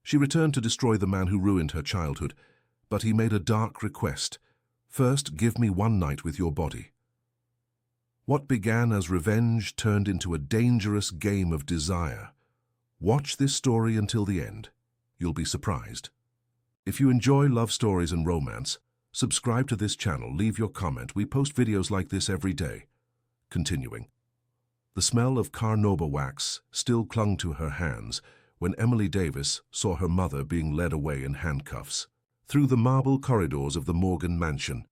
She returned to destroy the man who ruined her childhood, but he made a dark request. First, give me one night with your body. What began as revenge turned into a dangerous game of desire. Watch this story until the end. You'll be surprised. If you enjoy love stories and romance, subscribe to this channel, leave your comment. We post videos like this every day. Continuing. The smell of carnauba wax still clung to her hands when Emily Davis saw her mother being led away in handcuffs through the marble corridors of the Morgan mansion.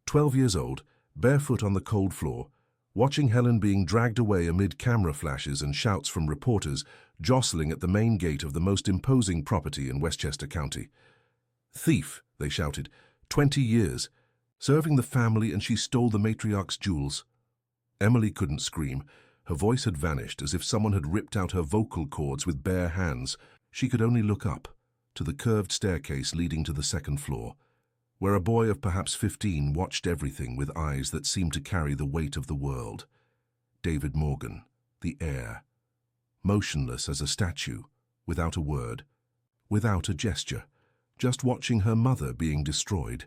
12 years old, barefoot on the cold floor, watching Helen being dragged away amid camera flashes and shouts from reporters jostling at the main gate of the most imposing property in Westchester County. "Thief," they shouted, 20 years, serving the family, and she stole the matriarch's jewels. Emily couldn't scream. Her voice had vanished, as if someone had ripped out her vocal cords with bare hands. She could only look up, to the curved staircase leading to the second floor, where a boy of perhaps 15 watched everything with eyes that seemed to carry the weight of the world. David Morgan, the heir, motionless as a statue, without a word, without a gesture, just watching her mother being destroyed.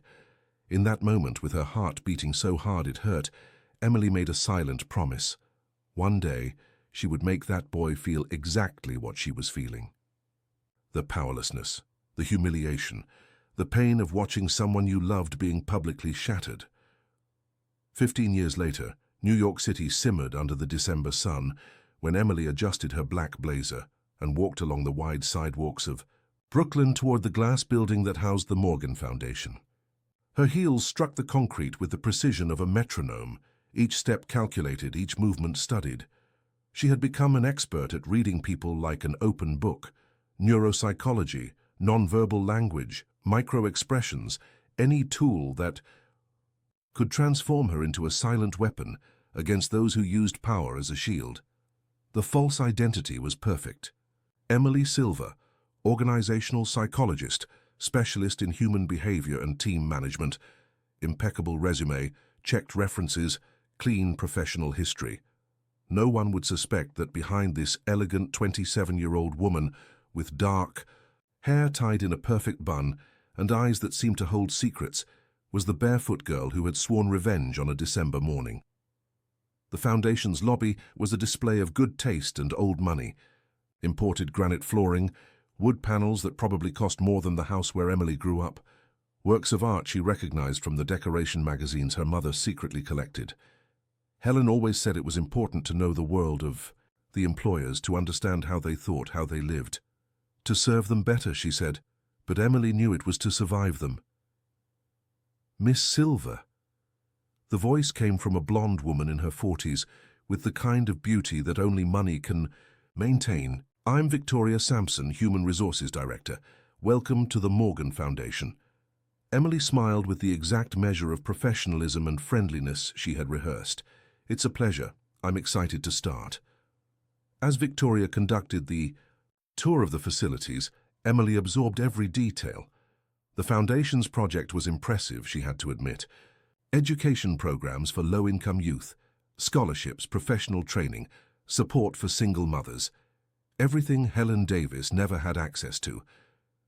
In that moment, with her heart beating so hard it hurt, Emily made a silent promise. One day, she would make that boy feel exactly what she was feeling. The powerlessness, the humiliation, the pain of watching someone you loved being publicly shattered. 15 years later, New York City simmered under the December sun when Emily adjusted her black blazer and walked along the wide sidewalks of Brooklyn toward the glass building that housed the Morgan Foundation. Her heels struck the concrete with the precision of a metronome, each step calculated, each movement studied. She had become an expert at reading people like an open book. Neuropsychology, nonverbal language, micro-expressions, any tool that could transform her into a silent weapon against those who used power as a shield. The false identity was perfect. Emily Silver, organizational psychologist, specialist in human behavior and team management, impeccable resume, checked references, clean professional history. No one would suspect that behind this elegant 27-year-old woman with dark hair tied in a perfect bun and eyes that seemed to hold secrets was the barefoot girl who had sworn revenge on a December morning. The foundation's lobby was a display of good taste and old money. Imported granite flooring, wood panels that probably cost more than the house where Emily grew up, works of art she recognized from the decoration magazines her mother secretly collected. Helen always said it was important to know the world of the employers, to understand how they thought, how they lived. To serve them better, she said, but Emily knew it was to survive them. Miss Silver. The voice came from a blonde woman in her 40s, with the kind of beauty that only money can maintain. "I'm Victoria Sampson, Human Resources Director. Welcome to the Morgan Foundation." Emily smiled with the exact measure of professionalism and friendliness she had rehearsed. "It's a pleasure. I'm excited to start." As Victoria conducted the tour of the facilities, Emily absorbed every detail. The Foundation's project was impressive, she had to admit. Education programs for low-income youth, scholarships, professional training, support for single mothers. Everything Helen Davis never had access to.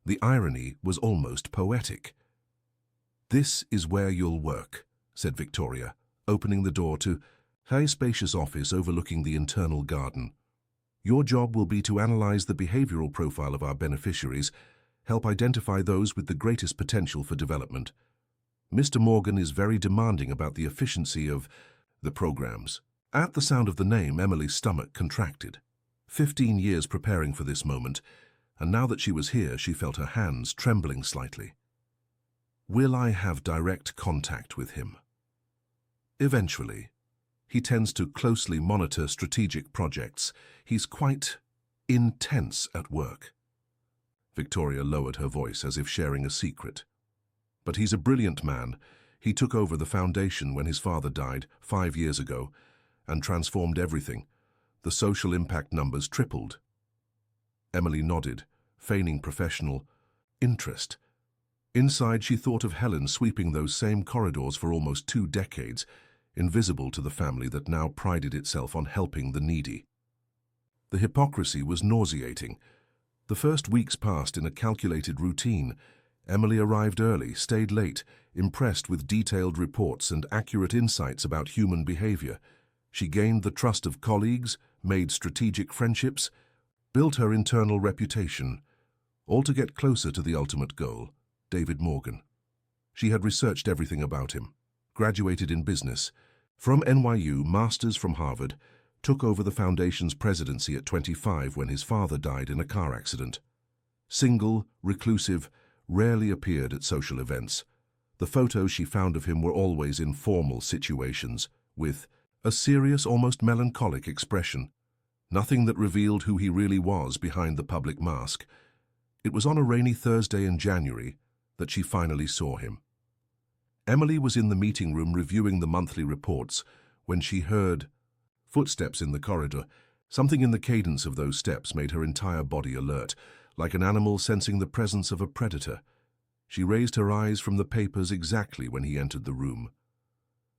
The irony was almost poetic. "This is where you'll work," said Victoria, opening the door to a spacious office overlooking the internal garden. "Your job will be to analyze the behavioral profile of our beneficiaries, help identify those with the greatest potential for development. Mr. Morgan is very demanding about the efficiency of the programs." At the sound of the name, Emily's stomach contracted. 15 years preparing for this moment, and now that she was here, she felt her hands trembling slightly. "Will I have direct contact with him?" "Eventually. He tends to closely monitor strategic projects. He's quite intense at work." Victoria lowered her voice as if sharing a secret. "But he's a brilliant man. He took over the foundation when his father died 5 years ago and transformed everything. The social impact numbers tripled." Emily nodded, feigning professional interest. Inside, she thought of Helen sweeping those same corridors for almost 2 decades, invisible to the family that now prided itself on helping the needy. The hypocrisy was nauseating. The first weeks passed in a calculated routine. Emily arrived early, stayed late, impressed with detailed reports and accurate insights about human behavior. She gained the trust of colleagues, made strategic friendships, built her internal reputation, all to get closer to the ultimate goal, David Morgan. She had researched everything about him, graduated in business, from NYU, masters from Harvard, took over the foundation's presidency at 25 when his father died in a car accident. Single, reclusive, rarely appeared at social events. The photos she found of him were always in formal situations, with a serious, almost melancholic expression. Nothing that revealed who he really was behind the public mask. It was on a rainy Thursday in January that she finally saw him. Emily was in the meeting room reviewing the monthly reports when she heard footsteps in the corridor. Something in the cadence of those steps made her entire body alert, like an animal sensing the presence of a predator. She raised her eyes from the papers exactly when he entered the room.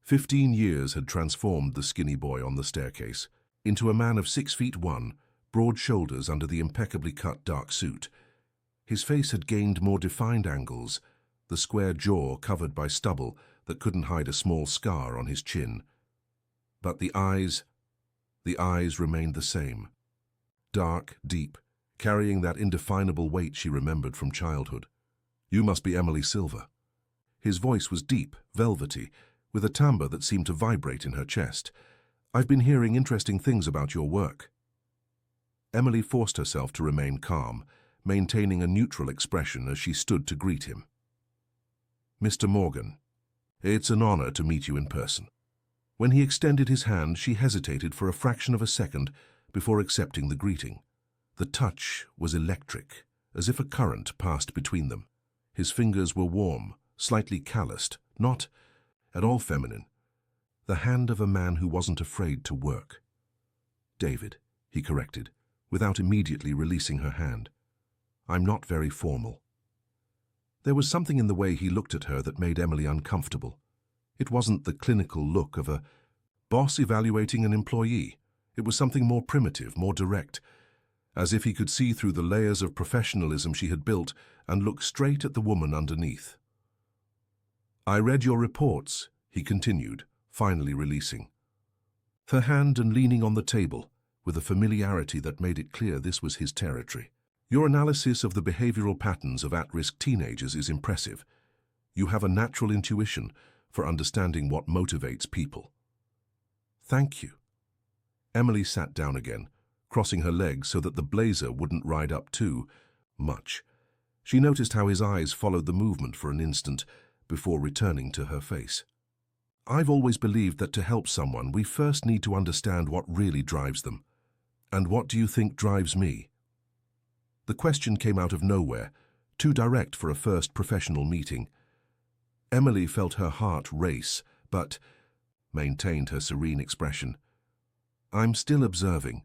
15 years had transformed the skinny boy on the staircase into a man of 6'1", broad shoulders under the impeccably cut dark suit. His face had gained more defined angles, the square jaw covered by stubble that couldn't hide a small scar on his chin. But the eyes remained the same. Dark, deep, carrying that indefinable weight she remembered from childhood. "You must be Emily Silver." His voice was deep, velvety, with a timbre that seemed to vibrate in her chest. "I've been hearing interesting things about your work." Emily forced herself to remain calm, maintaining a neutral expression as she stood to greet him. "Mr. Morgan, it's an honor to meet you in person." When he extended his hand, she hesitated for a fraction of a second before accepting the greeting. The touch was electric, as if a current passed between them. His fingers were warm, slightly calloused, not at all feminine. The hand of a man who wasn't afraid to work. "David," he corrected, without immediately releasing her hand. "I'm not very formal." There was something in the way he looked at her that made Emily uncomfortable. It wasn't the clinical look of a boss evaluating an employee. It was something more primitive, more direct, as if he could see through the layers of professionalism she had built and look straight at the woman underneath. "I read your reports," he continued, finally releasing her hand and leaning on the table with a familiarity that made it clear this was his territory. "Your analysis of the behavioral patterns of at-risk teenagers is impressive. You have a natural intuition for understanding what motivates people." "Thank you." Emily sat down again, crossing her legs so that the blazer wouldn't ride up too much. She noticed how his eyes followed the movement for an instant before returning to her face. "I've always believed that to help someone, we first need to understand what really drives them. And what do you think drives me?" The question came out of nowhere, too direct for a first professional meeting. Emily felt her heart race, but maintained her serene expression. "I'm still observing."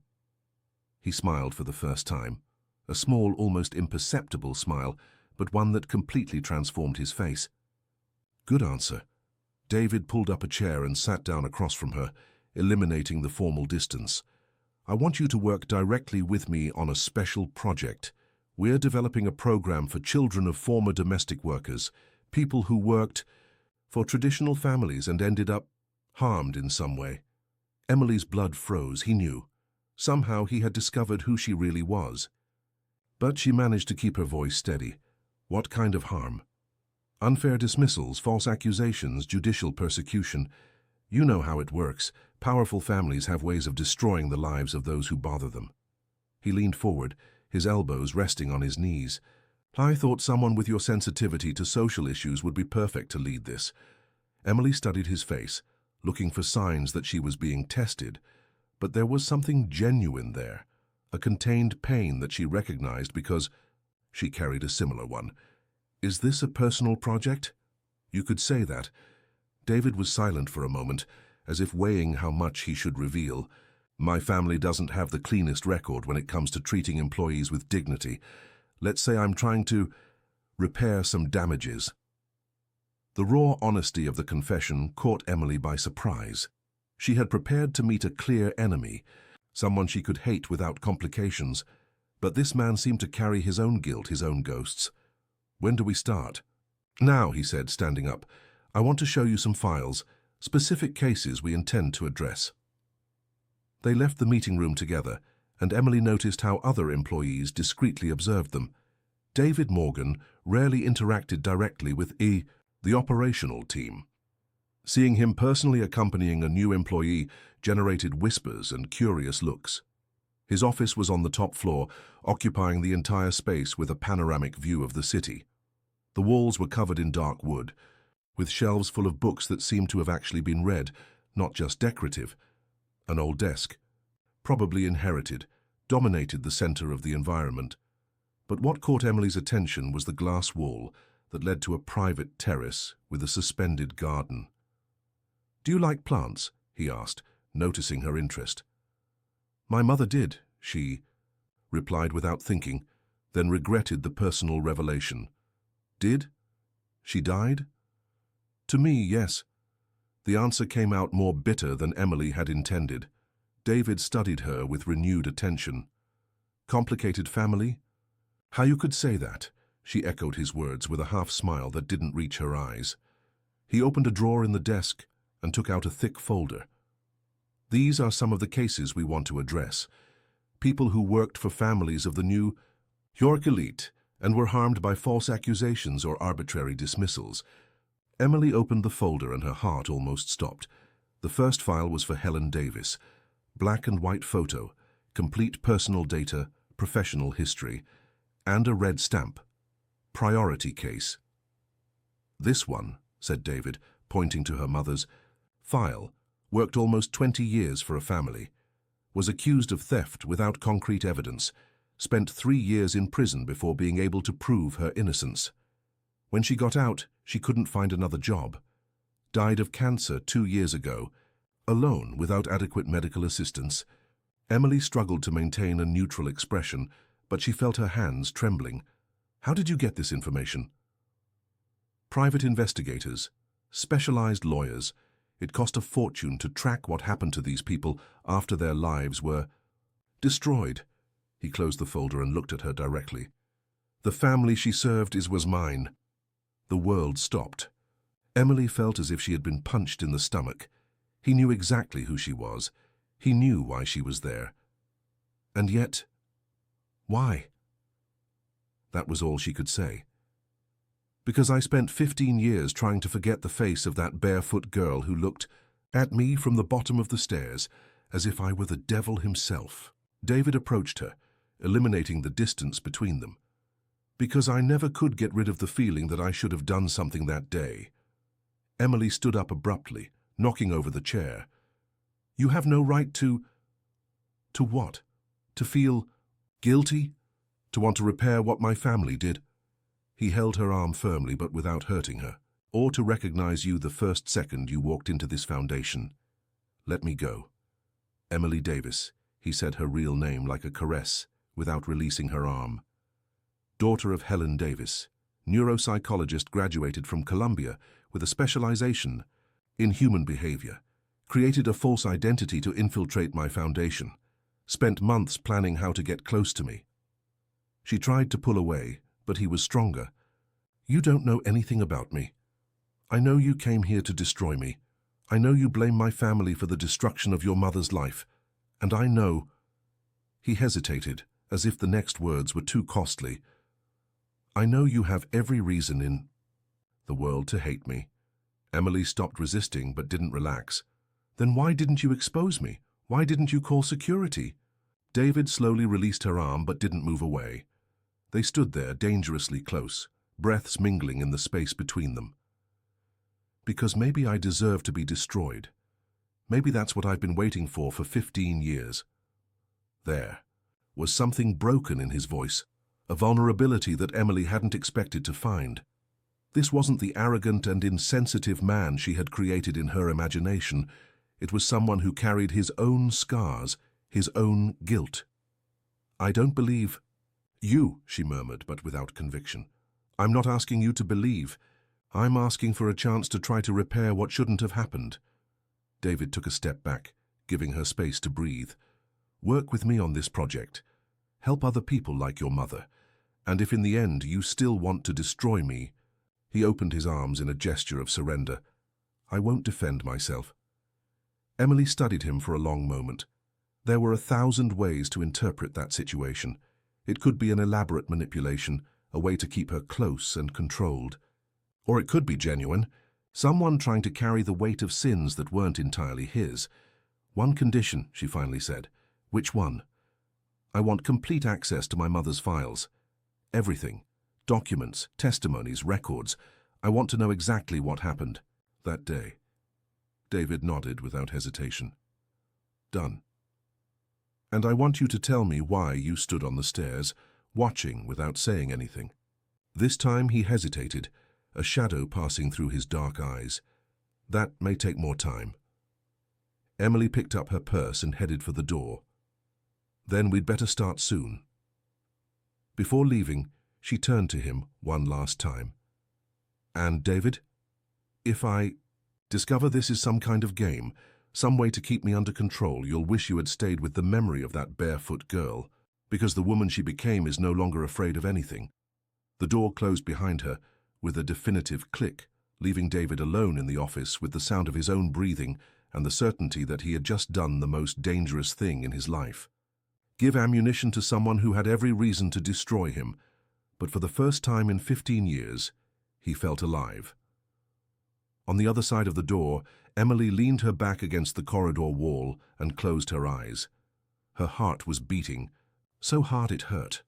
He smiled for the first time, a small, almost imperceptible smile, but one that completely transformed his face. "Good answer." David pulled up a chair and sat down across from her, eliminating the formal distance. "I want you to work directly with me on a special project. We're developing a program for children of former domestic workers, people who worked for traditional families and ended up harmed in some way." Emily's blood froze, he knew. Somehow he had discovered who she really was. But she managed to keep her voice steady. "What kind of harm?" "Unfair dismissals, false accusations, judicial persecution. You know how it works. Powerful families have ways of destroying the lives of those who bother them." He leaned forward, his elbows resting on his knees. "I thought someone with your sensitivity to social issues would be perfect to lead this." Emily studied his face, looking for signs that she was being tested, but there was something genuine there, a contained pain that she recognized because she carried a similar one. "Is this a personal project?" "You could say that." David was silent for a moment, as if weighing how much he should reveal. "My family doesn't have the cleanest record when it comes to treating employees with dignity. Let's say I'm trying to repair some damages." The raw honesty of the confession caught Emily by surprise. She had prepared to meet a clear enemy, someone she could hate without complications, But this man seemed to carry his own guilt, his own ghosts. When do we start? Now, he said, standing up. I want to show you some files, specific cases we intend to address. They left the meeting room together, and Emily noticed how other employees discreetly observed them. David Morgan rarely interacted directly with the operational team. Seeing him personally accompanying a new employee generated whispers and curious looks. His office was on the top floor, occupying the entire space with a panoramic view of the city. The walls were covered in dark wood, with shelves full of books that seemed to have actually been read, not just decorative. An old desk, probably inherited, dominated the center of the environment. But what caught Emily's attention was the glass wall that led to a private terrace with a suspended garden. "Do you like plants?" he asked, noticing her interest. "My mother did," she replied without thinking, then regretted the personal revelation. "Did? She died?" "To me, yes." The answer came out more bitter than Emily had intended. David studied her with renewed attention. "Complicated family?" "How you could say that," she echoed his words with a half-smile that didn't reach her eyes. He opened a drawer in the desk and took out a thick folder. "These are some of the cases we want to address. People who worked for families of the New York elite and were harmed by false accusations or arbitrary dismissals." Emily opened the folder and her heart almost stopped. The first file was for Helen Davis. Black and white photo, complete personal data, professional history, and a red stamp. Priority case. "This one," said David, pointing to her mother's file, worked almost 20 years for a family, was accused of theft without concrete evidence, spent 3 years in prison before being able to prove her innocence. When she got out, she couldn't find another job. Died of cancer 2 years ago, alone without adequate medical assistance. Emily struggled to maintain a neutral expression, but she felt her hands trembling. "How did you get this information?" "Private investigators, specialized lawyers. It cost a fortune to track what happened to these people after their lives were destroyed." He closed the folder and looked at her directly. "The family she served was mine." The world stopped. Emily felt as if she had been punched in the stomach. He knew exactly who she was. He knew why she was there. And yet, why? That was all she could say. "Because I spent 15 years trying to forget the face of that barefoot girl who looked at me from the bottom of the stairs as if I were the devil himself." David approached her, eliminating the distance between them. "Because I never could get rid of the feeling that I should have done something that day." Emily stood up abruptly, knocking over the chair. "You have no right to..." "To what? To feel guilty? To want to repair what my family did?" He held her arm firmly but without hurting her. "Or to recognize you the first second you walked into this foundation. Let me go." "Emily Davis," he said her real name like a caress, without releasing her arm. Daughter of Helen Davis, neuropsychologist, graduated from Columbia with a specialization in human behavior, created a false identity to infiltrate my foundation, spent months planning how to get close to me. She tried to pull away, but he was stronger. "You don't know anything about me. I know you came here to destroy me. I know you blame my family for the destruction of your mother's life. And I know..." He hesitated, as if the next words were too costly. "I know you have every reason in the world to hate me." Emily stopped resisting but didn't relax. "Then why didn't you expose me? Why didn't you call security?" David slowly released her arm but didn't move away. They stood there, dangerously close, breaths mingling in the space between them. "Because maybe I deserve to be destroyed. Maybe that's what I've been waiting for 15 years. There was something broken in his voice, a vulnerability that Emily hadn't expected to find. This wasn't the arrogant and insensitive man she had created in her imagination. It was someone who carried his own scars, his own guilt. "I don't believe you," she murmured, but without conviction. "I'm not asking you to believe. I'm asking for a chance to try to repair what shouldn't have happened." David took a step back, giving her space to breathe. "Work with me on this project. help other people like your mother. And if in the end you still want to destroy me—" He opened his arms in a gesture of surrender. "I won't defend myself." Emily studied him for a long moment. There were 1,000 ways to interpret that situation. It could be an elaborate manipulation, a way to keep her close and controlled. Or it could be genuine, someone trying to carry the weight of sins that weren't entirely his. "One condition," she finally said. "Which one?" "I want complete access to my mother's files. Everything. Documents, testimonies, records. I want to know exactly what happened that day." David nodded without hesitation. "Done. And I want you to tell me why you stood on the stairs, watching without saying anything." This time he hesitated, a shadow passing through his dark eyes. "That may take more time." Emily picked up her purse and headed for the door. "Then we'd better start soon." Before leaving, she turned to him one last time. "And David, if I discover this is some kind of game, some way to keep me under control, you'll wish you had stayed with the memory of that barefoot girl, because the woman she became is no longer afraid of anything." The door closed behind her with a definitive click, leaving David alone in the office with the sound of his own breathing and the certainty that he had just done the most dangerous thing in his life. Give ammunition to someone who had every reason to destroy him, but for the first time in 15 years, he felt alive. On the other side of the door, Emily leaned her back against the corridor wall and closed her eyes. Her heart was beating, so hard it hurt.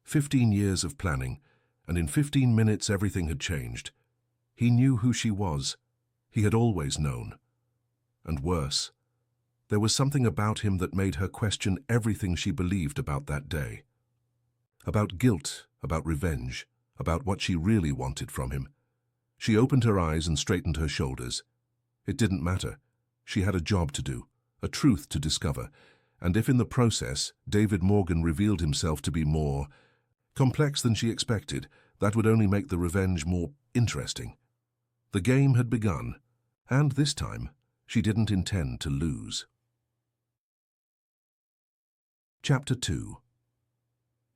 15 years of planning, and in 15 minutes everything had changed. He knew who she was. He had always known. And worse, there was something about him that made her question everything she believed about that day. About guilt, about revenge, about what she really wanted from him. She opened her eyes and straightened her shoulders. It didn't matter. She had a job to do, a truth to discover, and if in the process David Morgan revealed himself to be more complex than she expected, that would only make the revenge more interesting. The game had begun, and this time she didn't intend to lose. Chapter 2.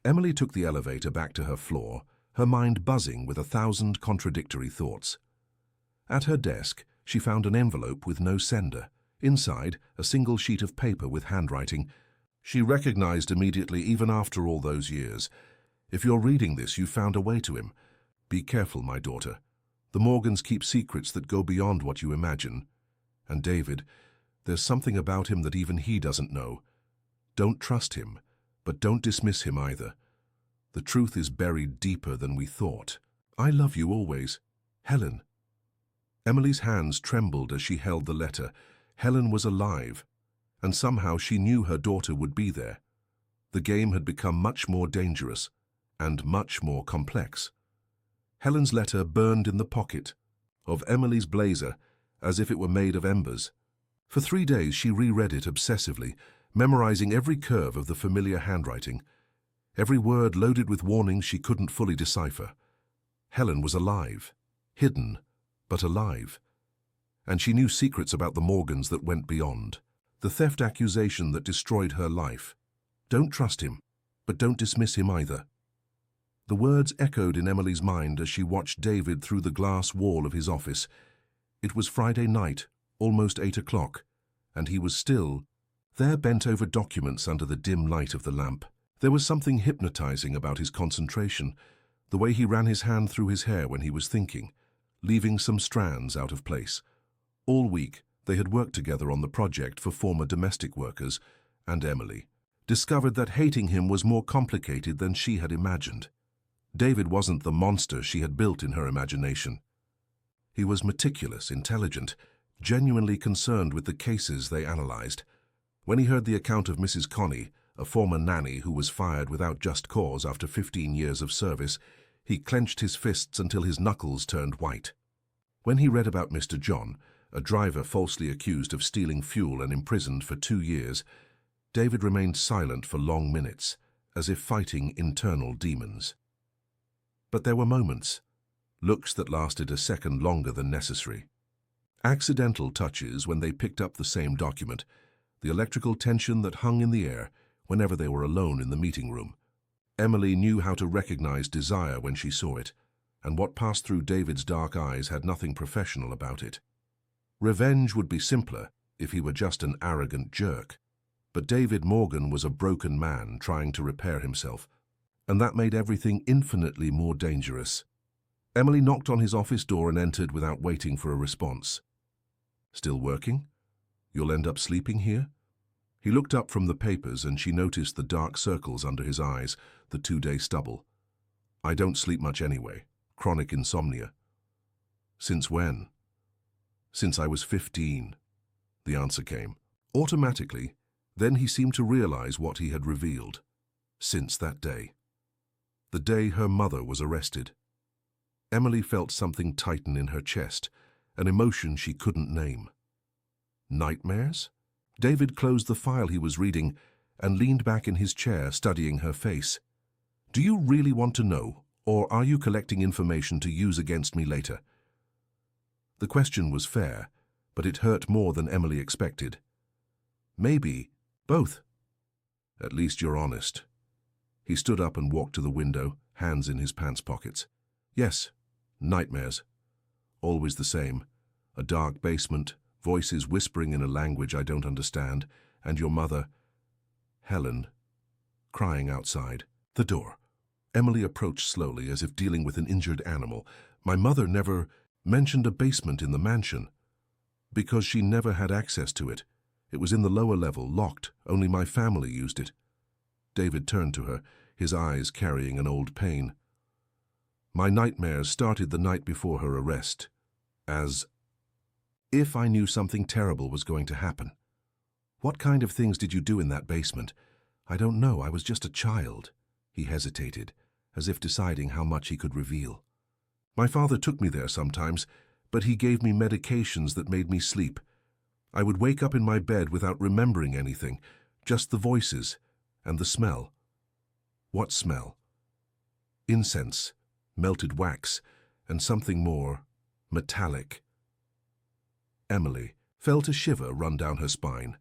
Emily took the elevator back to her floor, her mind buzzing with 1,000 contradictory thoughts. At her desk, she found an envelope with no sender. Inside, a single sheet of paper with handwriting. She recognized immediately, even after all those years. "If you're reading this, you found a way to him. Be careful, my daughter. The Morgans keep secrets that go beyond what you imagine. And David, there's something about him that even he doesn't know. Don't trust him, but don't dismiss him either. The truth is buried deeper than we thought. I love you always. Helen." Emily's hands trembled as she held the letter. Helen was alive, and somehow she knew her daughter would be there. The game had become much more dangerous and much more complex. Helen's letter burned in the pocket of Emily's blazer as if it were made of embers. For 3 days she reread it obsessively, memorizing every curve of the familiar handwriting, every word loaded with warnings she couldn't fully decipher. Helen was alive, hidden, but alive. And she knew secrets about the Morgans that went beyond. The theft accusation that destroyed her life. Don't trust him, but don't dismiss him either. The words echoed in Emily's mind as she watched David through the glass wall of his office. It was Friday night, almost 8 o'clock, and he was still there, bent over documents under the dim light of the lamp. There was something hypnotizing about his concentration, the way he ran his hand through his hair when he was thinking, leaving some strands out of place. All week, they had worked together on the project for former domestic workers, and Emily discovered that hating him was more complicated than she had imagined. David wasn't the monster she had built in her imagination. He was meticulous, intelligent, genuinely concerned with the cases they analyzed. When he heard the account of Mrs. Connie, a former nanny who was fired without just cause after 15 years of service, he clenched his fists until his knuckles turned white. When he read about Mr. John, a driver falsely accused of stealing fuel and imprisoned for 2 years, David remained silent for long minutes, as if fighting internal demons. But there were moments, looks that lasted a second longer than necessary. Accidental touches when they picked up the same document, the electrical tension that hung in the air whenever they were alone in the meeting room, Emily knew how to recognize desire when she saw it, and what passed through David's dark eyes had nothing professional about it. Revenge would be simpler if he were just an arrogant jerk, but David Morgan was a broken man trying to repair himself, and that made everything infinitely more dangerous. Emily knocked on his office door and entered without waiting for a response. "Still working? You'll end up sleeping here?" He looked up from the papers and she noticed the dark circles under his eyes, the 2-day stubble. "I don't sleep much anyway. Chronic insomnia." "Since when?" "Since I was 15, the answer came. Automatically, then he seemed to realize what he had revealed. Since that day. The day her mother was arrested. Emily felt something tighten in her chest, an emotion she couldn't name. Nightmares? David closed the file he was reading and leaned back in his chair, studying her face. "Do you really want to know, or are you collecting information to use against me later?" The question was fair, but it hurt more than Emily expected. "Maybe both." "At least you're honest." He stood up and walked to the window, hands in his pants pockets. "Yes, nightmares. Always the same. A dark basement, voices whispering in a language I don't understand, and your mother, Helen, crying outside the door." Emily approached slowly, as if dealing with an injured animal. "My mother never mentioned a basement in the mansion, because she never had access to it. It was in the lower level, locked. Only my family used it." David turned to her, his eyes carrying an old pain. "My nightmares started the night before her arrest, as if I knew something terrible was going to happen." "What kind of things did you do in that basement?" "I don't know. I was just a child." He hesitated, as if deciding how much he could reveal. "My father took me there sometimes, but he gave me medications that made me sleep. I would wake up in my bed without remembering anything, just the voices and the smell." "What smell?" "Incense, melted wax, and something more metallic." Emily felt a shiver run down her spine.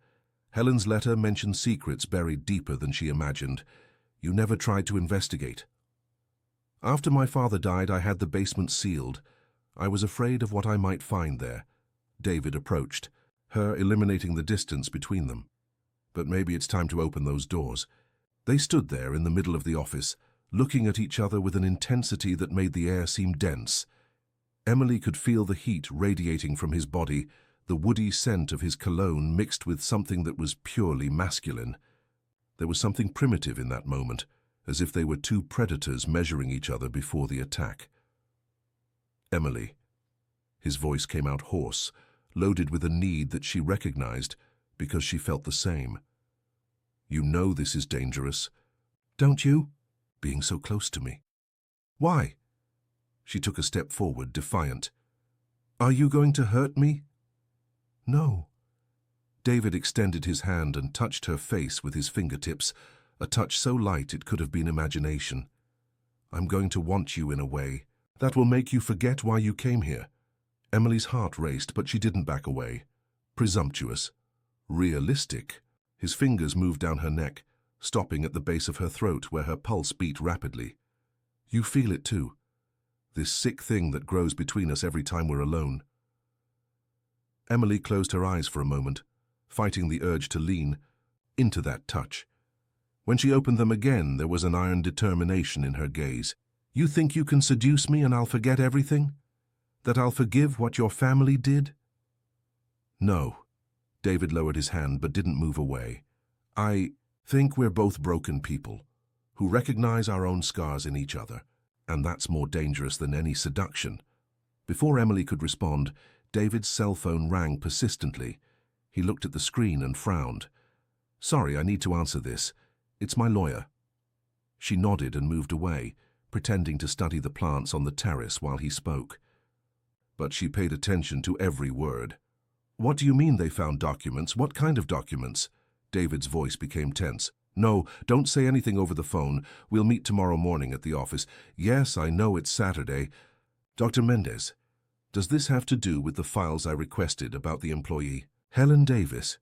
Helen's letter mentioned secrets buried deeper than she imagined. "You never tried to investigate." "After my father died, I had the basement sealed. I was afraid of what I might find there." David approached, her eliminating the distance between them. "But maybe it's time to open those doors." They stood there in the middle of the office, looking at each other with an intensity that made the air seem dense. Emily could feel the heat radiating from his body, the woody scent of his cologne mixed with something that was purely masculine. There was something primitive in that moment, as if they were two predators measuring each other before the attack. "Emily." His voice came out hoarse, loaded with a need that she recognized because she felt the same. "You know this is dangerous, don't you? Being so close to me." "Why?" She took a step forward, defiant. "Are you going to hurt me?" "No." David extended his hand and touched her face with his fingertips, a touch so light it could have been imagination. "I'm going to want you in a way that will make you forget why you came here." Emily's heart raced, but she didn't back away. Presumptuous. Realistic. His fingers moved down her neck, stopping at the base of her throat where her pulse beat rapidly. "You feel it too. This sick thing that grows between us every time we're alone." Emily closed her eyes for a moment, fighting the urge to lean into that touch. When she opened them again, there was an iron determination in her gaze. "You think you can seduce me and I'll forget everything? That I'll forgive what your family did?" "No." David lowered his hand but didn't move away. "I think we're both broken people who recognize our own scars in each other, and that's more dangerous than any seduction." Before Emily could respond, David's cell phone rang persistently. He looked at the screen and frowned. "Sorry, I need to answer this. It's my lawyer." She nodded and moved away, pretending to study the plants on the terrace while he spoke. But she paid attention to every word. "What do you mean they found documents? What kind of documents?" David's voice became tense. "No, don't say anything over the phone. We'll meet tomorrow morning at the office." "Yes, I know it's Saturday." "Dr. Mendez, does this have to do with the files I requested about the employee?" "Helen Davis."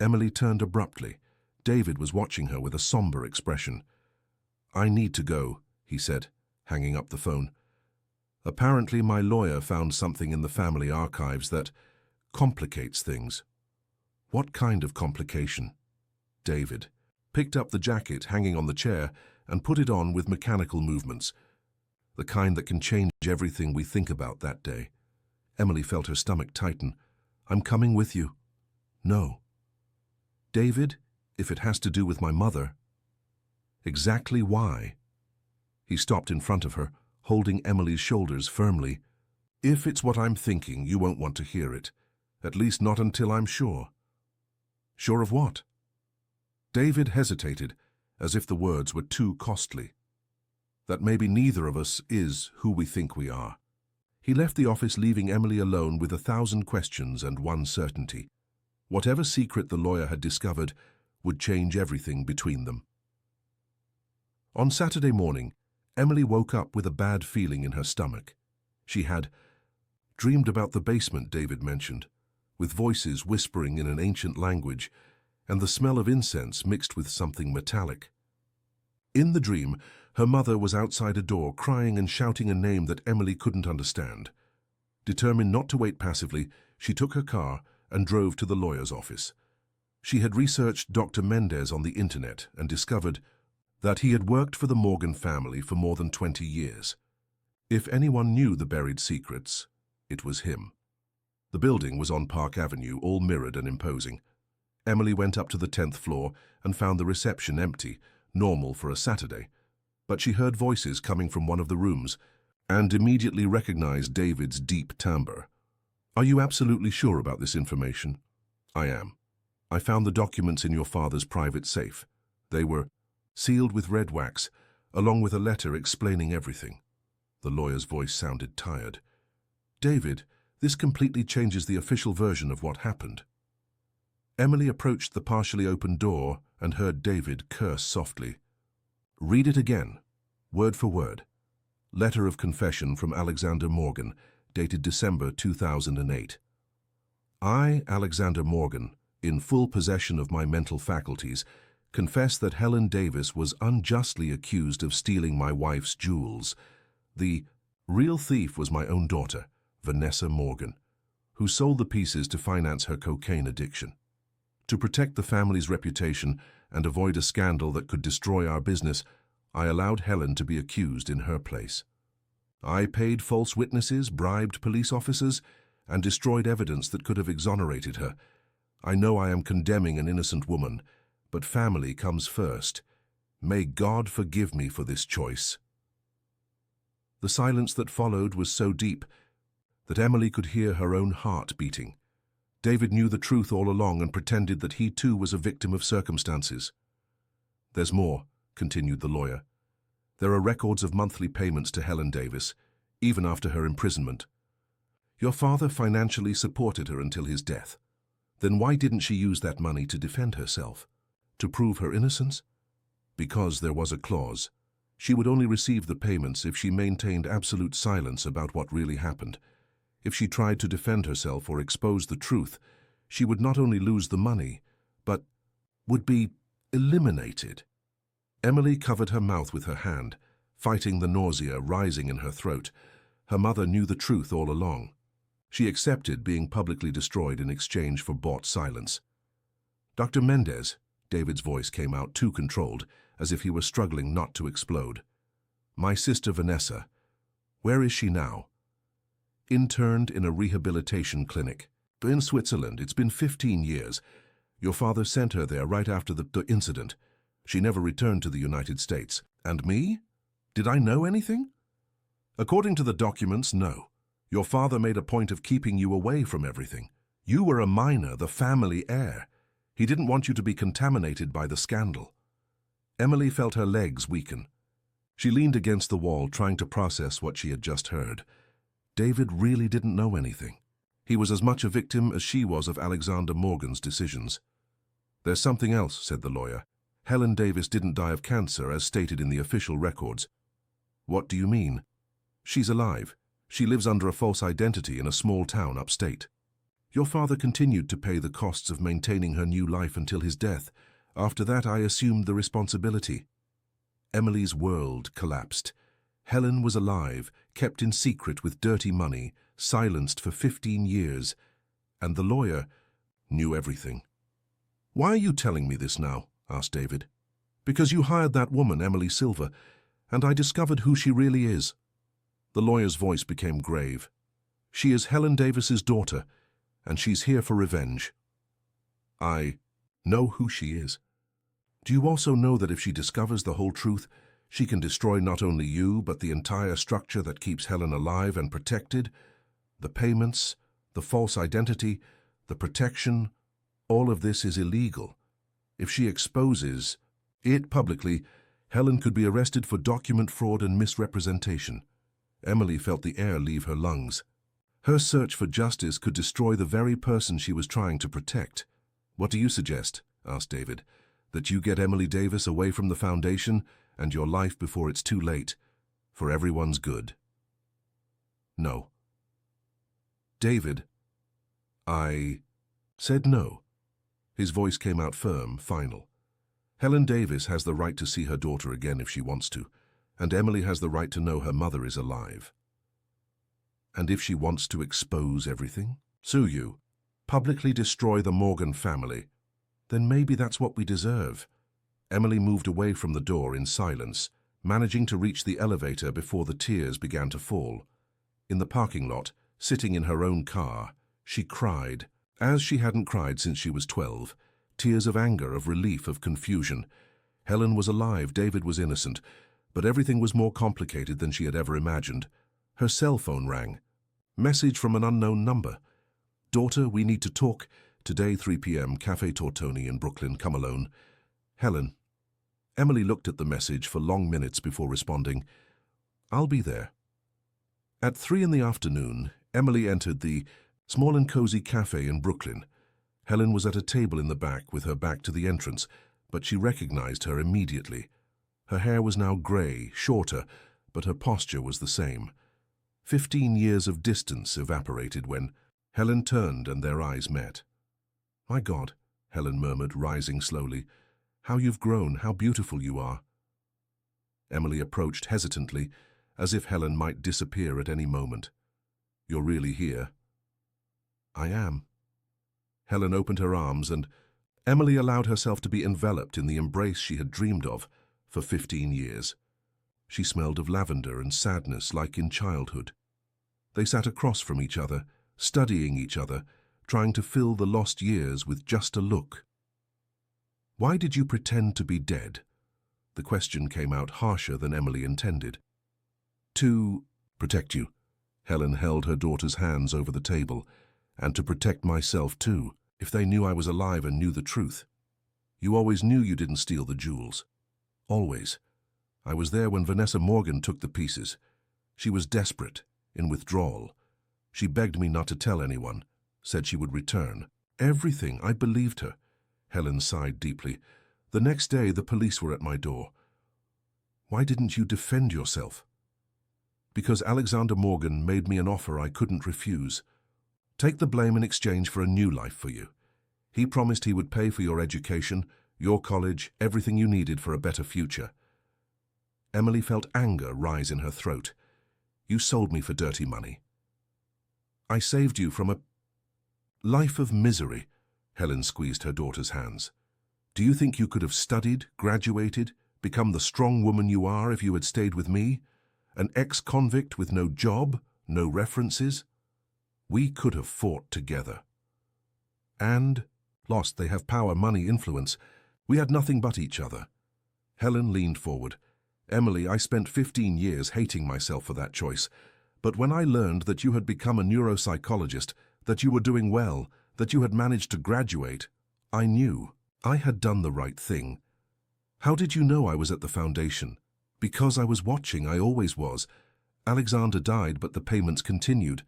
Emily turned abruptly. David was watching her with a somber expression. I need to go, he said, hanging up the phone. Apparently my lawyer found something in the family archives that complicates things. What kind of complication? David picked up the jacket hanging on the chair and put it on with mechanical movements, the kind that can change everything we think about that day. Emily felt her stomach tighten. I'm coming with you. No. David, if it has to do with my mother. Exactly why? He stopped in front of her, holding Emily's shoulders firmly. If it's what I'm thinking, you won't want to hear it. At least not until I'm sure. Sure of what? David hesitated, as if the words were too costly. That maybe neither of us is who we think we are. He left the office, leaving Emily alone with 1,000 questions and one certainty. Whatever secret the lawyer had discovered would change everything between them. On Saturday morning, Emily woke up with a bad feeling in her stomach. She had dreamed about the basement David mentioned, with voices whispering in an ancient language, and the smell of incense mixed with something metallic. In the dream, her mother was outside a door, crying and shouting a name that Emily couldn't understand. Determined not to wait passively, she took her car and drove to the lawyer's office. She had researched Dr. Mendez on the internet and discovered that he had worked for the Morgan family for more than 20 years. If anyone knew the buried secrets, it was him. The building was on Park Avenue, all mirrored and imposing. Emily went up to the 10th floor and found the reception empty, normal for a Saturday. But she heard voices coming from one of the rooms and immediately recognized David's deep timbre. Are you absolutely sure about this information? I am. I found the documents in your father's private safe. They were sealed with red wax, along with a letter explaining everything. The lawyer's voice sounded tired. David, this completely changes the official version of what happened. Emily approached the partially open door and heard David curse softly. Read it again, word for word. Letter of confession from Alexander Morgan, dated December 2008. I, Alexander Morgan, in full possession of my mental faculties, confess that Helen Davis was unjustly accused of stealing my wife's jewels. The real thief was my own daughter, Vanessa Morgan, who sold the pieces to finance her cocaine addiction. To protect the family's reputation and avoid a scandal that could destroy our business, I allowed Helen to be accused in her place. I paid false witnesses, bribed police officers, and destroyed evidence that could have exonerated her. I know I am condemning an innocent woman, but family comes first. May God forgive me for this choice. The silence that followed was so deep that Emily could hear her own heart beating. David knew the truth all along and pretended that he too was a victim of circumstances. There's more, continued the lawyer. There are records of monthly payments to Helen Davis, even after her imprisonment. Your father financially supported her until his death. Then why didn't she use that money to defend herself? To prove her innocence? Because there was a clause. She would only receive the payments if she maintained absolute silence about what really happened. If she tried to defend herself or expose the truth, she would not only lose the money, but would be eliminated. Emily covered her mouth with her hand, fighting the nausea rising in her throat. Her mother knew the truth all along. She accepted being publicly destroyed in exchange for bought silence. Dr. Mendez, David's voice came out too controlled, as if he were struggling not to explode. My sister Vanessa, where is she now? Interned in a rehabilitation clinic. In Switzerland, it's been 15 years. Your father sent her there right after the incident. She never returned to the United States. And me? Did I know anything? According to the documents, no. Your father made a point of keeping you away from everything. You were a minor, the family heir. He didn't want you to be contaminated by the scandal. Emily felt her legs weaken. She leaned against the wall, trying to process what she had just heard. David really didn't know anything. He was as much a victim as she was of Alexander Morgan's decisions. There's something else, said the lawyer. Helen Davis didn't die of cancer, as stated in the official records. What do you mean? She's alive. She lives under a false identity in a small town upstate. Your father continued to pay the costs of maintaining her new life until his death. After that, I assumed the responsibility. Emily's world collapsed. Helen was alive, kept in secret with dirty money, silenced for 15 years, and the lawyer knew everything. "Why are you telling me this now?" asked David. "Because you hired that woman, Emily Silver, and I discovered who she really is." The lawyer's voice became grave. "She is Helen Davis's daughter, and she's here for revenge." "I know who she is. Do you also know that if she discovers the whole truth, she can destroy not only you, but the entire structure that keeps Helen alive and protected? The payments, the false identity, the protection, all of this is illegal. If she exposes it publicly, Helen could be arrested for document fraud and misrepresentation." Emily felt the air leave her lungs. Her search for justice could destroy the very person she was trying to protect. "What do you suggest?" asked David. "That you get Emily Davis away from the foundation and your life before it's too late, for everyone's good?" "No." "David, I said no." His voice came out firm, final. "Helen Davis has the right to see her daughter again if she wants to, and Emily has the right to know her mother is alive. And if she wants to expose everything, sue you, publicly destroy the Morgan family, then maybe that's what we deserve." Emily moved away from the door in silence, managing to reach the elevator before the tears began to fall. In the parking lot, sitting in her own car, she cried, as she hadn't cried since she was 12, tears of anger, of relief, of confusion. Helen was alive, David was innocent, but everything was more complicated than she had ever imagined. Her cell phone rang. Message from an unknown number. "Daughter, we need to talk. Today, 3 p.m., Café Tortoni in Brooklyn. Come alone. Helen." Emily looked at the message for long minutes before responding, "I'll be there." At 3 in the afternoon, Emily entered the small and cozy cafe in Brooklyn. Helen was at a table in the back with her back to the entrance, but she recognized her immediately. Her hair was now gray, shorter, but her posture was the same. 15 years of distance evaporated when Helen turned and their eyes met. "My God," Helen murmured, rising slowly. "How you've grown, how beautiful you are." Emily approached hesitantly, as if Helen might disappear at any moment. "You're really here?" "I am." Helen opened her arms and Emily allowed herself to be enveloped in the embrace she had dreamed of for 15 years. She smelled of lavender and sadness like in childhood. They sat across from each other, studying each other, trying to fill the lost years with just a look. "Why did you pretend to be dead?" The question came out harsher than Emily intended. "To protect you." Helen held her daughter's hands over the table. "And to protect myself too, if they knew I was alive and knew the truth. You always knew you didn't steal the jewels. Always. I was there when Vanessa Morgan took the pieces. She was desperate, in withdrawal. She begged me not to tell anyone, said she would return. Everything, I believed her." Helen sighed deeply. "The next day, the police were at my door." "Why didn't you defend yourself?" "Because Alexander Morgan made me an offer I couldn't refuse. Take the blame in exchange for a new life for you. He promised he would pay for your education, your college, everything you needed for a better future." Emily felt anger rise in her throat. "You sold me for dirty money. I saved you from a life of misery." Helen squeezed her daughter's hands. "Do you think you could have studied, graduated, become the strong woman you are if you had stayed with me? An ex-convict with no job, no references? We could have fought together. And lost. They have power, money, influence. We had nothing but each other." Helen leaned forward. "Emily, I spent 15 years hating myself for that choice. But when I learned that you had become a neuropsychologist, that you were doing well, that you had managed to graduate, I knew I had done the right thing. How did you know I was at the foundation?" "Because I was watching, I always was. Alexander died, but the payments continued.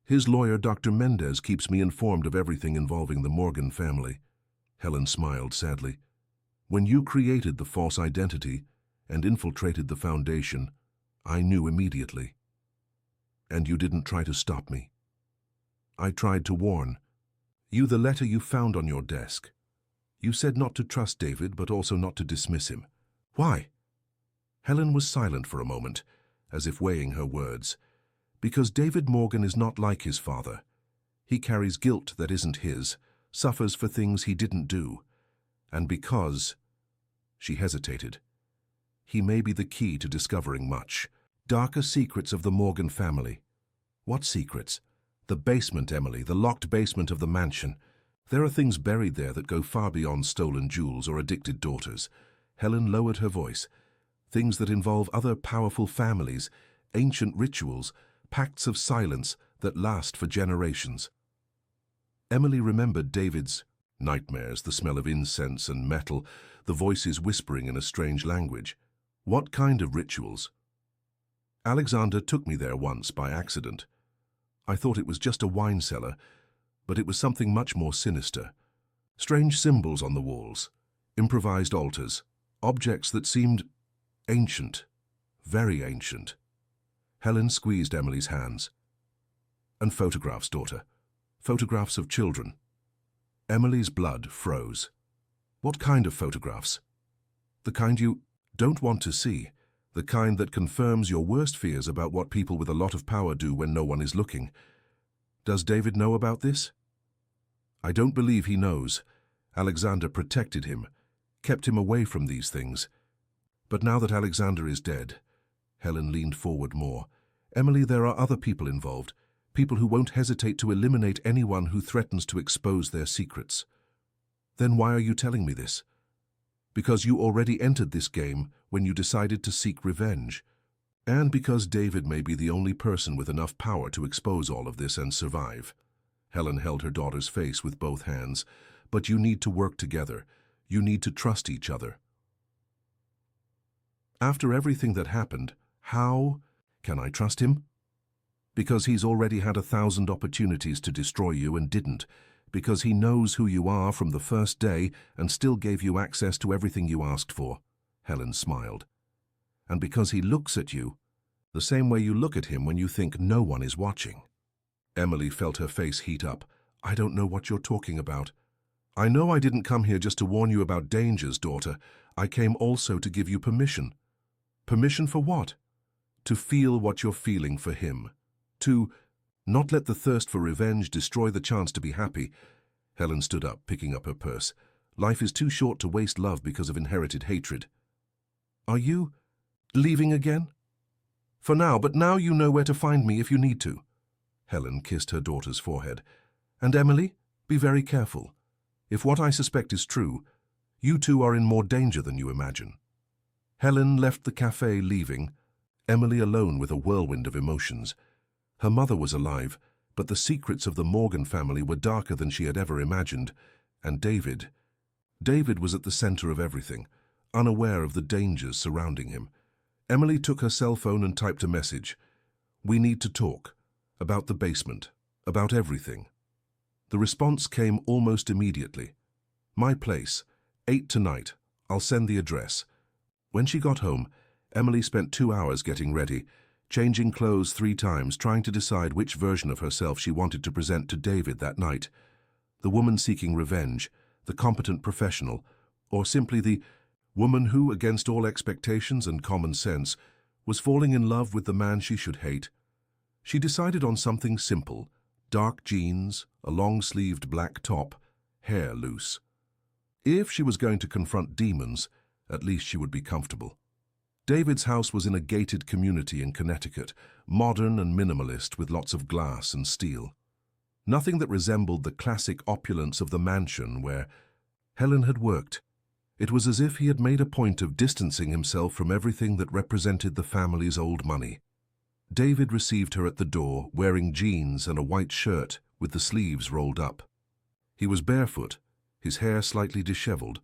His lawyer, Dr. Mendez, keeps me informed of everything involving the Morgan family." Helen smiled sadly. "When you created the false identity and infiltrated the foundation, I knew immediately. And you didn't try to stop me. I tried to warn. You, the letter you found on your desk. You said not to trust David, but also not to dismiss him. Why?" Helen was silent for a moment, as if weighing her words. Because David Morgan is not like his father. He carries guilt that isn't his, suffers for things he didn't do. And because... She hesitated. He may be the key to discovering much. Darker secrets of the Morgan family. What secrets? The basement, Emily, the locked basement of the mansion. There are things buried there that go far beyond stolen jewels or addicted daughters. Helen lowered her voice. Things that involve other powerful families, ancient rituals, pacts of silence that last for generations. Emily remembered David's nightmares, the smell of incense and metal, the voices whispering in a strange language. What kind of rituals? Alexander took me there once by accident. I thought it was just a wine cellar, but it was something much more sinister. Strange symbols on the walls, improvised altars, objects that seemed ancient, very ancient. Helen squeezed Emily's hands. And photographs, daughter. Photographs of children. Emily's blood froze. What kind of photographs? The kind you don't want to see. The kind that confirms your worst fears about what people with a lot of power do when no one is looking. Does David know about this? I don't believe he knows. Alexander protected him, kept him away from these things. But now that Alexander is dead, Helen leaned forward more. Emily, there are other people involved, people who won't hesitate to eliminate anyone who threatens to expose their secrets. Then why are you telling me this? Because you already entered this game when you decided to seek revenge. And because David may be the only person with enough power to expose all of this and survive. Helen held her daughter's face with both hands. But you need to work together. You need to trust each other. After everything that happened, how can I trust him? Because he's already had 1,000 opportunities to destroy you and didn't. Because he knows who you are from the first day and still gave you access to everything you asked for. Helen smiled. And because he looks at you, the same way you look at him when you think no one is watching. Emily felt her face heat up. I don't know what you're talking about. I know I didn't come here just to warn you about dangers, daughter. I came also to give you permission. Permission for what? To feel what you're feeling for him. To not let the thirst for revenge destroy the chance to be happy. Helen stood up, picking up her purse. Life is too short to waste love because of inherited hatred. Are you leaving again? For now, but now you know where to find me if you need to. Helen kissed her daughter's forehead. And Emily, be very careful. If what I suspect is true, you two are in more danger than you imagine. Helen left the cafe, leaving Emily alone with a whirlwind of emotions. Her mother was alive, but the secrets of the Morgan family were darker than she had ever imagined. And David was at the center of everything, unaware of the dangers surrounding him. Emily took her cell phone and typed a message. We need to talk. About the basement. About everything. The response came almost immediately. My place. 8 tonight. I'll send the address. When she got home, Emily spent 2 hours getting ready, changing clothes 3 times, trying to decide which version of herself she wanted to present to David that night. The woman seeking revenge, the competent professional, or simply the woman who, against all expectations and common sense, was falling in love with the man she should hate. She decided on something simple: dark jeans, a long-sleeved black top, hair loose. If she was going to confront demons, at least she would be comfortable. David's house was in a gated community in Connecticut, modern and minimalist with lots of glass and steel. Nothing that resembled the classic opulence of the mansion where Helen had worked. It was as if he had made a point of distancing himself from everything that represented the family's old money. David received her at the door, wearing jeans and a white shirt with the sleeves rolled up. He was barefoot, his hair slightly disheveled,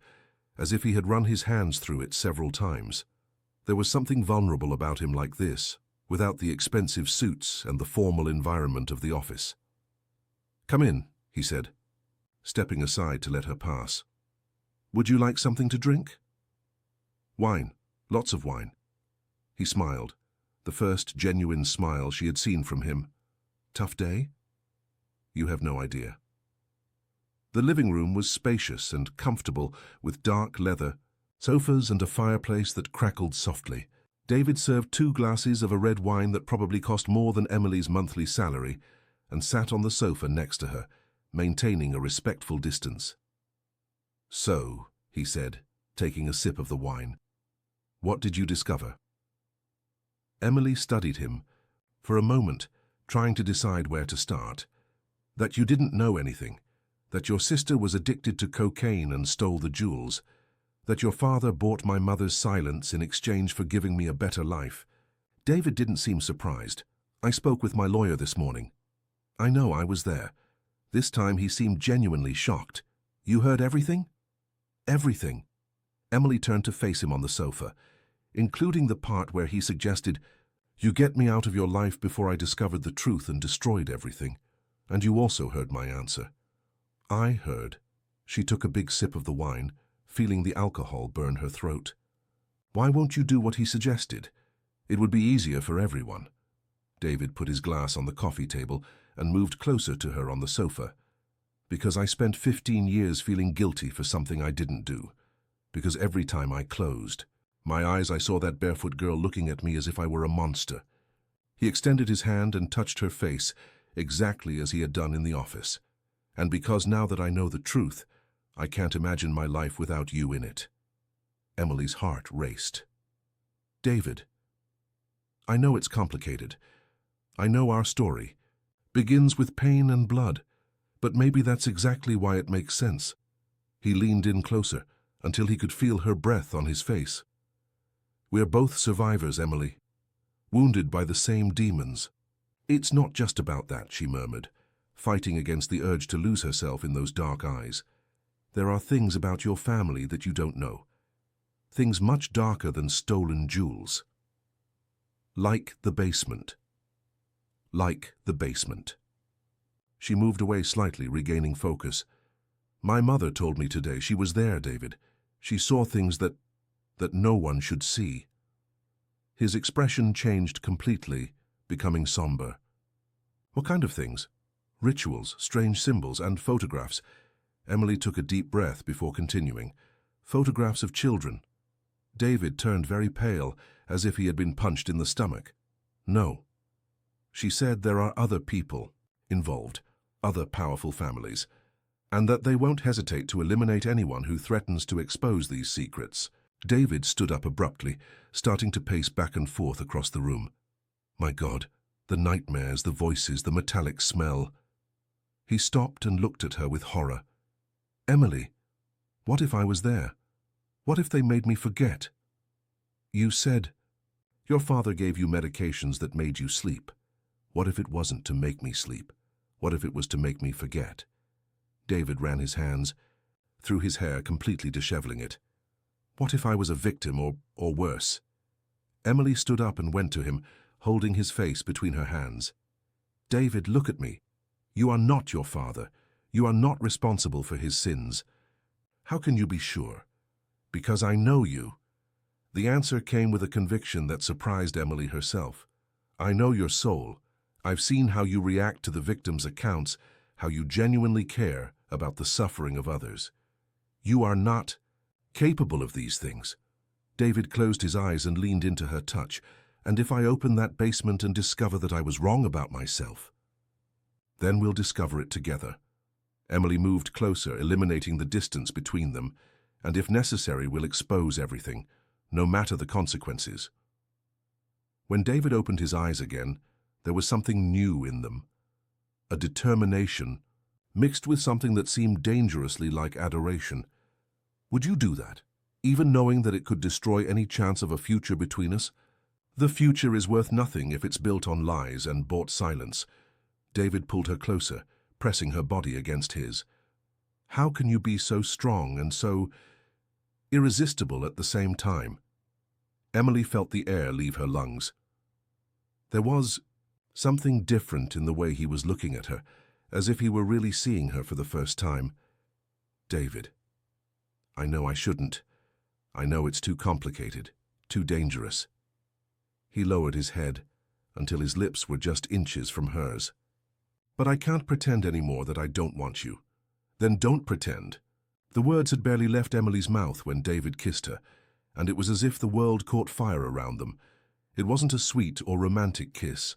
as if he had run his hands through it several times. There was something vulnerable about him like this, without the expensive suits and the formal environment of the office. Come in, he said, stepping aside to let her pass. Would you like something to drink? Wine, lots of wine. He smiled, the first genuine smile she had seen from him. Tough day? You have no idea. The living room was spacious and comfortable, with dark leather, sofas and a fireplace that crackled softly. David served 2 glasses of a red wine that probably cost more than Emily's monthly salary and sat on the sofa next to her, maintaining a respectful distance. "So," he said, taking a sip of the wine, "what did you discover?" Emily studied him for a moment, trying to decide where to start. "That you didn't know anything, that your sister was addicted to cocaine and stole the jewels, that your father bought my mother's silence in exchange for giving me a better life." David didn't seem surprised. "I spoke with my lawyer this morning." "I know, I was there." This time he seemed genuinely shocked. "You heard everything?" "Everything." Emily turned to face him on the sofa, including the part where he suggested, "You get me out of your life before I discovered the truth and destroyed everything. And you also heard my answer." "I heard." She took a big sip of the wine, feeling the alcohol burn her throat. "Why won't you do what he suggested? It would be easier for everyone." David put his glass on the coffee table and moved closer to her on the sofa. "Because I spent 15 years feeling guilty for something I didn't do. Because every time I closed my eyes, I saw that barefoot girl looking at me as if I were a monster." He extended his hand and touched her face, exactly as he had done in the office. "And because now that I know the truth, I can't imagine my life without you in it." Emily's heart raced. "David, I know it's complicated. I know our story begins with pain and blood, but maybe that's exactly why it makes sense." He leaned in closer until he could feel her breath on his face. "We're both survivors, Emily, wounded by the same demons." "It's not just about that," she murmured, fighting against the urge to lose herself in those dark eyes. "There are things about your family that you don't know. Things much darker than stolen jewels. Like the basement." Like the basement. She moved away slightly, regaining focus. "My mother told me today. She was there, David. She saw things that no one should see." His expression changed completely, becoming somber. "What kind of things?" "Rituals, strange symbols, and photographs." Emily took a deep breath before continuing. "Photographs of children." David turned very pale, as if he had been punched in the stomach. "No." She said there are other people involved, other powerful families, and that they won't hesitate to eliminate anyone who threatens to expose these secrets. David stood up abruptly, starting to pace back and forth across the room. My God, the nightmares, the voices, the metallic smell. He stopped and looked at her with horror. "Emily, what if I was there? What if they made me forget?" "You said your father gave you medications that made you sleep. What if it wasn't to make me sleep? What if it was to make me forget?" David ran his hands through his hair, completely disheveling it. "What if I was a victim or worse?" Emily stood up and went to him, holding his face between her hands. "David, look at me. You are not your father. You are not responsible for his sins." "How can you be sure?" "Because I know you." The answer came with a conviction that surprised Emily herself. "I know your soul. I've seen how you react to the victims' accounts, how you genuinely care about the suffering of others. You are not capable of these things." David closed his eyes and leaned into her touch. "And if I open that basement and discover that I was wrong about myself?" "Then we'll discover it together." Emily moved closer, eliminating the distance between them, "and if necessary, we'll expose everything, no matter the consequences." When David opened his eyes again, there was something new in them. A determination, mixed with something that seemed dangerously like adoration. "Would you do that, even knowing that it could destroy any chance of a future between us?" "The future is worth nothing if it's built on lies and bought silence." David pulled her closer, pressing her body against his. "How can you be so strong and so irresistible at the same time?" Emily felt the air leave her lungs. There was something different in the way he was looking at her, as if he were really seeing her for the first time. "David, I know I shouldn't. I know it's too complicated, too dangerous." He lowered his head until his lips were just inches from hers. "But I can't pretend anymore that I don't want you." "Then don't pretend." The words had barely left Emily's mouth when David kissed her, and it was as if the world caught fire around them. It wasn't a sweet or romantic kiss.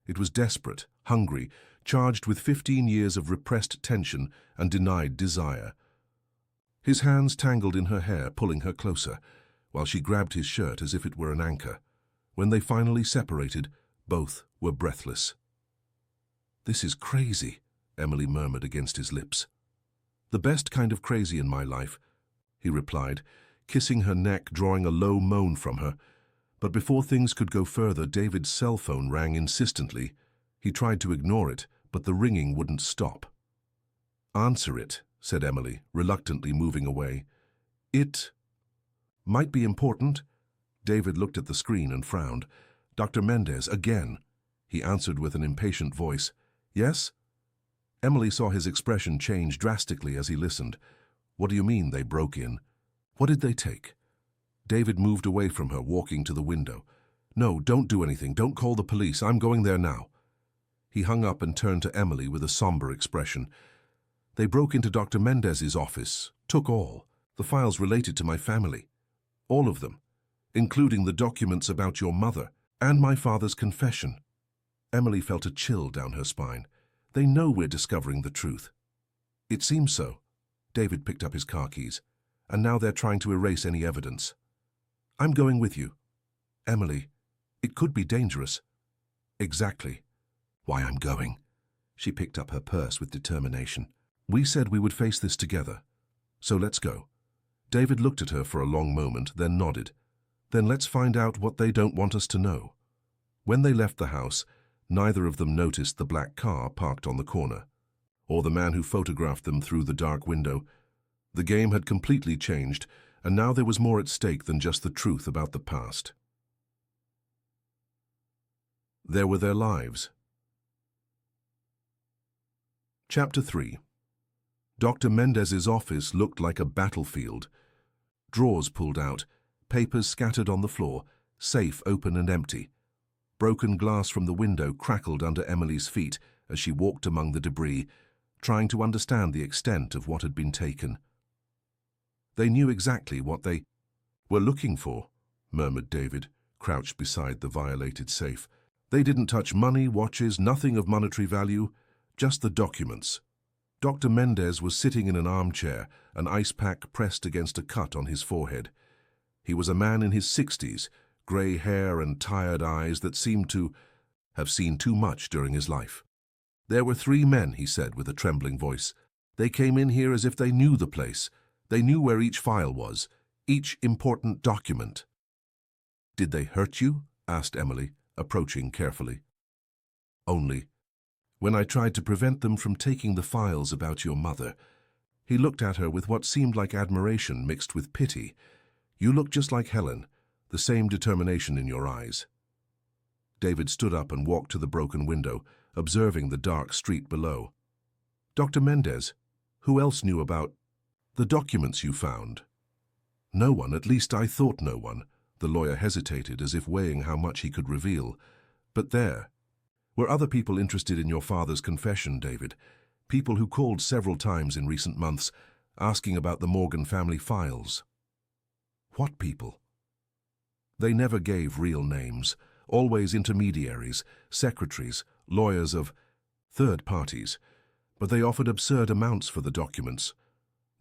It was desperate, hungry, charged with 15 years of repressed tension and denied desire. His hands tangled in her hair, pulling her closer, while she grabbed his shirt as if it were an anchor. When they finally separated, both were breathless. "This is crazy," Emily murmured against his lips. "The best kind of crazy in my life," he replied, kissing her neck, drawing a low moan from her. But before things could go further, David's cell phone rang insistently. He tried to ignore it, but the ringing wouldn't stop. "Answer it," said Emily, reluctantly moving away. "It might be important." David looked at the screen and frowned. "Dr. Mendez, again." He answered with an impatient voice. "Yes?" Emily saw his expression change drastically as he listened. "What do you mean they broke in? What did they take?" David moved away from her, walking to the window. "No, don't do anything. Don't call the police. I'm going there now." He hung up and turned to Emily with a somber expression. "They broke into Dr. Mendez's office, took all, the files related to my family. All of them, including the documents about your mother and my father's confession." Emily felt a chill down her spine. "They know we're discovering the truth." "It seems so." David picked up his car keys. "And now they're trying to erase any evidence." "I'm going with you." "Emily, it could be dangerous." "Exactly why I'm going." She picked up her purse with determination. "We said we would face this together, so let's go." David looked at her for a long moment, then nodded. "Then let's find out what they don't want us to know." When they left the house, neither of them noticed the black car parked on the corner, or the man who photographed them through the dark window. The game had completely changed, and now there was more at stake than just the truth about the past. There were their lives. Chapter 3. Dr. Mendez's office looked like a battlefield. Drawers pulled out, papers scattered on the floor, safe open and empty. Broken glass from the window crackled under Emily's feet as she walked among the debris, trying to understand the extent of what had been taken. "They knew exactly what they were looking for," murmured David, crouched beside the violated safe. "They didn't touch money, watches, nothing of monetary value, just the documents." Dr. Mendez was sitting in an armchair, an ice pack pressed against a cut on his forehead. He was a man in his 60s, grey hair and tired eyes that seemed to have seen too much during his life. "There were 3 men," he said with a trembling voice. "They came in here as if they knew the place. They knew where each file was, each important document." "Did they hurt you?" asked Emily, approaching carefully. "Only when I tried to prevent them from taking the files about your mother." He looked at her with what seemed like admiration mixed with pity. "You look just like Helen, the same determination in your eyes." David stood up and walked to the broken window, observing the dark street below. "Dr. Mendez, who else knew about the documents you found?" "No one, at least I thought no one." The lawyer hesitated, as if weighing how much he could reveal. "But there were other people interested in your father's confession, David. People who called several times in recent months, asking about the Morgan family files." "What people?" "They never gave real names, always intermediaries, secretaries, lawyers of third parties. But they offered absurd amounts for the documents."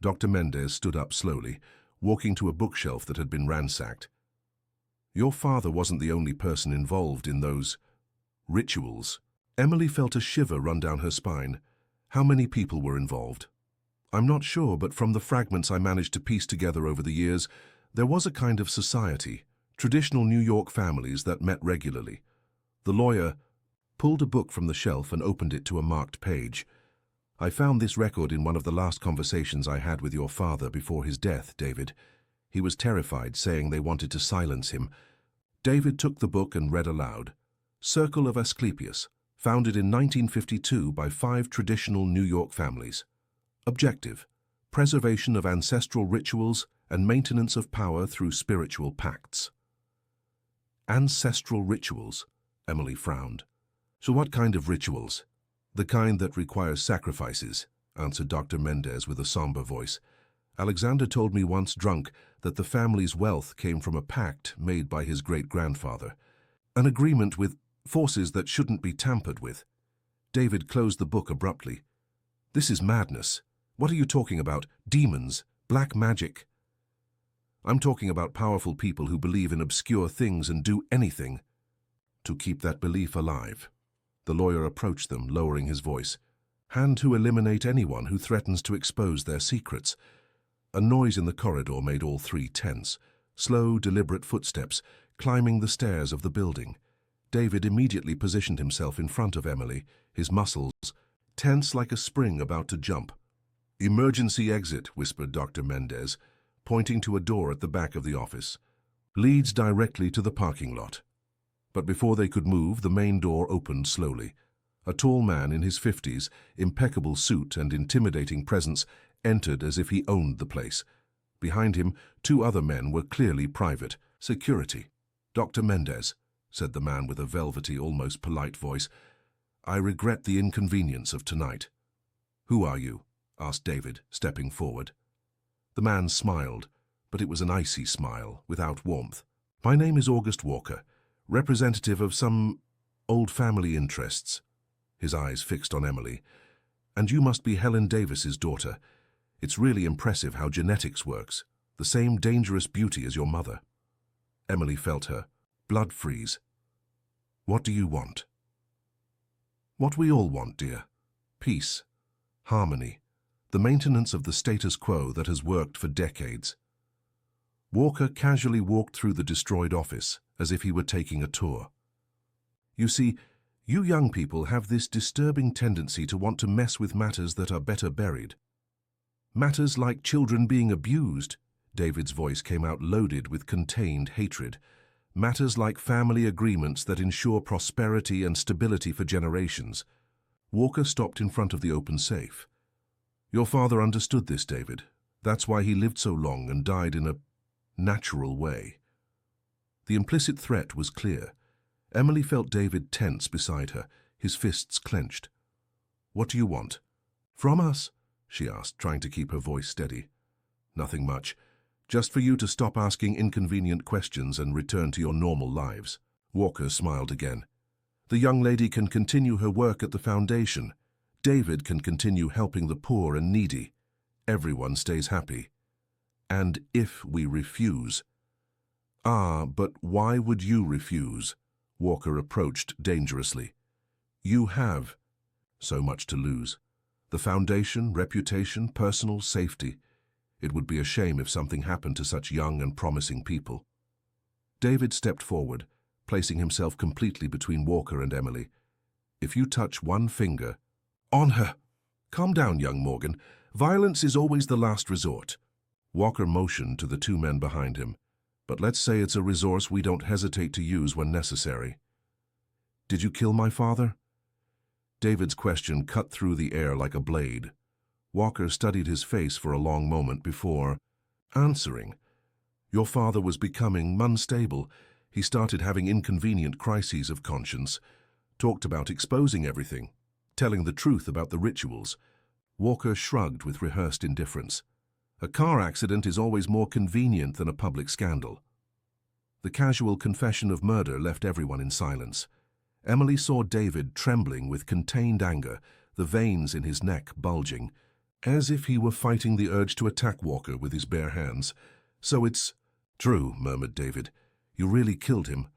Dr. Mendez stood up slowly, walking to a bookshelf that had been ransacked. "Your father wasn't the only person involved in those rituals." Emily felt a shiver run down her spine. "How many people were involved?" "I'm not sure, but from the fragments I managed to piece together over the years, there was a kind of society, traditional New York families that met regularly." The lawyer pulled a book from the shelf and opened it to a marked page. "I found this record in one of the last conversations I had with your father before his death, David. He was terrified, saying they wanted to silence him." David took the book and read aloud. "Circle of Asclepius, founded in 1952 by 5 traditional New York families. Objective: preservation of ancestral rituals and maintenance of power through spiritual pacts." "Ancestral rituals?" Emily frowned. "So what kind of rituals?" "The kind that requires sacrifices," answered Dr. Mendez with a somber voice. "Alexander told me once, drunk, that the family's wealth came from a pact made by his great-grandfather. An agreement with forces that shouldn't be tampered with. David closed the book abruptly. This is madness. What are you talking about? Demons? Black magic? I'm talking about powerful people who believe in obscure things and do anything to keep that belief alive. The lawyer approached them, lowering his voice. And to eliminate anyone who threatens to expose their secrets. A noise in the corridor made all three tense. Slow, deliberate footsteps, climbing the stairs of the building. David immediately positioned himself in front of Emily, his muscles tense like a spring about to jump. "Emergency exit," whispered Dr. Mendez, pointing to a door at the back of the office. "Leads directly to the parking lot." But before they could move, the main door opened slowly. A tall man in his 50s, impeccable suit and intimidating presence, entered as if he owned the place. Behind him, two other men were clearly private security. "Dr. Mendez," said the man with a velvety, almost polite voice, "I regret the inconvenience of tonight." "Who are you?" asked David, stepping forward. The man smiled, but it was an icy smile, without warmth. "My name is August Walker, representative of some old family interests." His eyes fixed on Emily. "And you must be Helen Davis's daughter. It's really impressive how genetics works. The same dangerous beauty as your mother." Emily felt her blood freeze. "What do you want?" "What we all want, dear. Peace, harmony, the maintenance of the status quo that has worked for decades." Walker casually walked through the destroyed office, as if he were taking a tour. "You see, you young people have this disturbing tendency to want to mess with matters that are better buried. Matters like children being abused," David's voice came out loaded with contained hatred. "Matters like family agreements that ensure prosperity and stability for generations." Walker stopped in front of the open safe. "Your father understood this, David. That's why he lived so long and died in a natural way." The implicit threat was clear. Emily felt David tense beside her, his fists clenched. "What do you want?" "From us?" she asked, trying to keep her voice steady. "Nothing much. Just for you to stop asking inconvenient questions and return to your normal lives." Walker smiled again. "The young lady can continue her work at the foundation. David can continue helping the poor and needy. Everyone stays happy. And if we refuse—" "Ah, but why would you refuse?" Walker approached dangerously. "You have so much to lose. The foundation, reputation, personal safety. It would be a shame if something happened to such young and promising people." David stepped forward, placing himself completely between Walker and Emily. "If you touch one finger—" "On her!" "Calm down, young Morgan. Violence is always the last resort." Walker motioned to the two men behind him. "But let's say it's a resource we don't hesitate to use when necessary." "Did you kill my father?" David's question cut through the air like a blade. Walker studied his face for a long moment before answering. "Your father was becoming unstable. He started having inconvenient crises of conscience. Talked about exposing everything, telling the truth about the rituals." Walker shrugged with rehearsed indifference. "A car accident is always more convenient than a public scandal." The casual confession of murder left everyone in silence. Emily saw David trembling with contained anger, the veins in his neck bulging, as if he were fighting the urge to attack Walker with his bare hands. "So it's—" "True," murmured David. "You really killed him."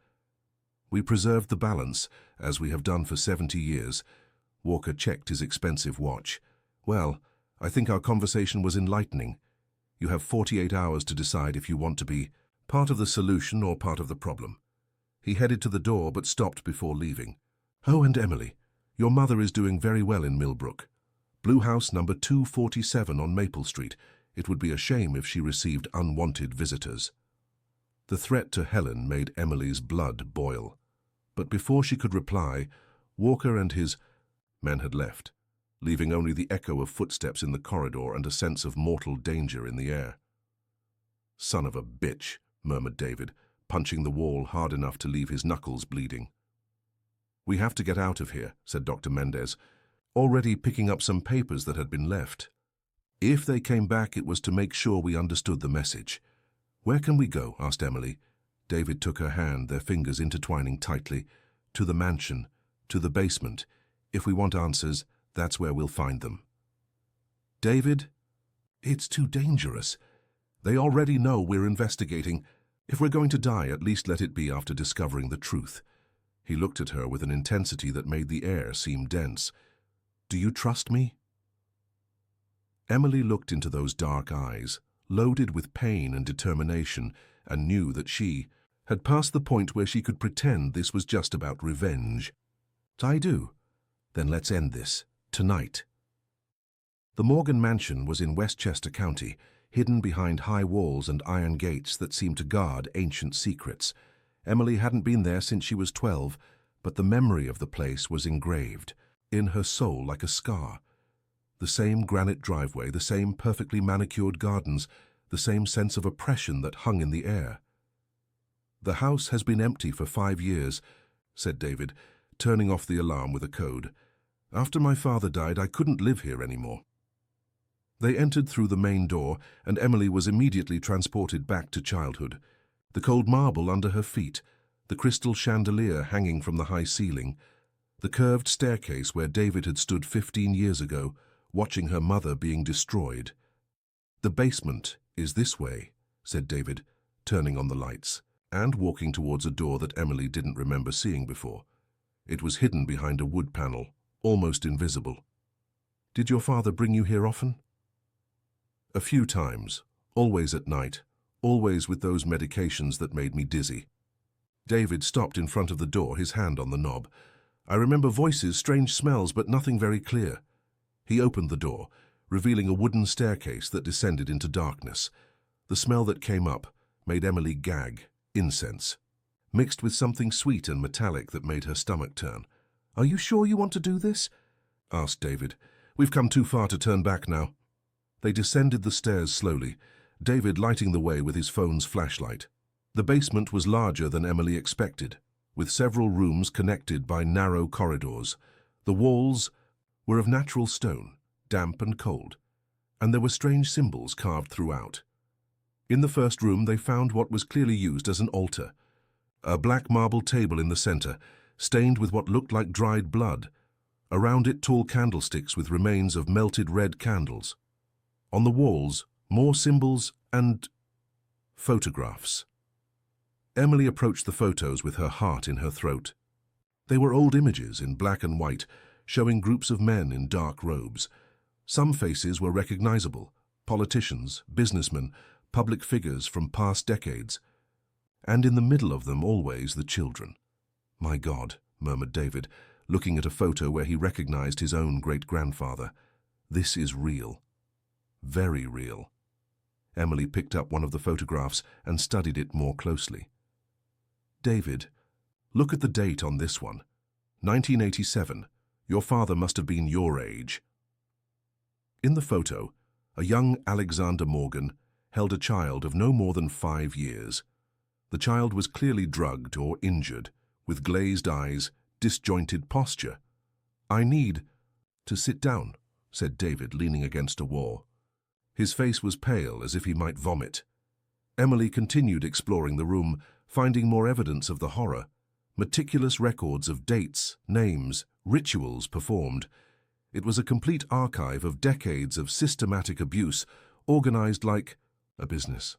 "We preserved the balance, as we have done for 70 years. Walker checked his expensive watch. "Well, I think our conversation was enlightening. You have 48 hours to decide if you want to be part of the solution or part of the problem." He headed to the door but stopped before leaving. "Oh, and Emily, your mother is doing very well in Millbrook. Blue House number 247 on Maple Street. It would be a shame if she received unwanted visitors." The threat to Helen made Emily's blood boil. But before she could reply, Walker and his men had left, leaving only the echo of footsteps in the corridor and a sense of mortal danger in the air. "Son of a bitch," murmured David, punching the wall hard enough to leave his knuckles bleeding. "We have to get out of here," said Dr. Mendez, already picking up some papers that had been left. "If they came back, it was to make sure we understood the message." "Where can we go?" asked Emily. David took her hand, their fingers intertwining tightly. To the mansion, to the basement. If we want answers, that's where we'll find them. David? It's too dangerous. They already know we're investigating. If we're going to die, at least let it be after discovering the truth. He looked at her with an intensity that made the air seem dense. Do you trust me? Emily looked into those dark eyes, loaded with pain and determination, and knew that she had passed the point where she could pretend this was just about revenge. I do. Then let's end this, tonight. The Morgan mansion was in Westchester County, hidden behind high walls and iron gates that seemed to guard ancient secrets. Emily hadn't been there since she was 12, but the memory of the place was engraved in her soul like a scar. The same granite driveway, the same perfectly manicured gardens, the same sense of oppression that hung in the air. The house has been empty for 5 years, said David, turning off the alarm with a code. After my father died, I couldn't live here anymore. They entered through the main door, and Emily was immediately transported back to childhood. The cold marble under her feet, the crystal chandelier hanging from the high ceiling, the curved staircase where David had stood 15 years ago, watching her mother being destroyed. The basement is this way, said David, turning on the lights, and walking towards a door that Emily didn't remember seeing before. It was hidden behind a wood panel, almost invisible. Did your father bring you here often? A few times, always at night, always with those medications that made me dizzy. David stopped in front of the door, his hand on the knob. I remember voices, strange smells, but nothing very clear. He opened the door, revealing a wooden staircase that descended into darkness. The smell that came up made Emily gag, incense, mixed with something sweet and metallic that made her stomach turn. Are you sure you want to do this? Asked David. We've come too far to turn back now. They descended the stairs slowly, David lighting the way with his phone's flashlight. The basement was larger than Emily expected, with several rooms connected by narrow corridors. The walls were of natural stone, damp and cold, and there were strange symbols carved throughout. In the first room they found what was clearly used as an altar, a black marble table in the center, stained with what looked like dried blood. Around it tall candlesticks with remains of melted red candles. On the walls, more symbols and photographs. Emily approached the photos with her heart in her throat. They were old images in black and white, showing groups of men in dark robes. Some faces were recognizable, politicians, businessmen, public figures from past decades. And in the middle of them always the children. My God, murmured David, looking at a photo where he recognized his own great-grandfather. This is real. Very real. Emily picked up one of the photographs and studied it more closely. David, look at the date on this one. 1987. Your father must have been your age. In the photo, a young Alexander Morgan held a child of no more than 5 years. The child was clearly drugged or injured, with glazed eyes, disjointed posture. I need to sit down, said David, leaning against a wall. His face was pale, as if he might vomit. Emily continued exploring the room, finding more evidence of the horror. Meticulous records of dates, names, rituals performed. It was a complete archive of decades of systematic abuse, organized like a business.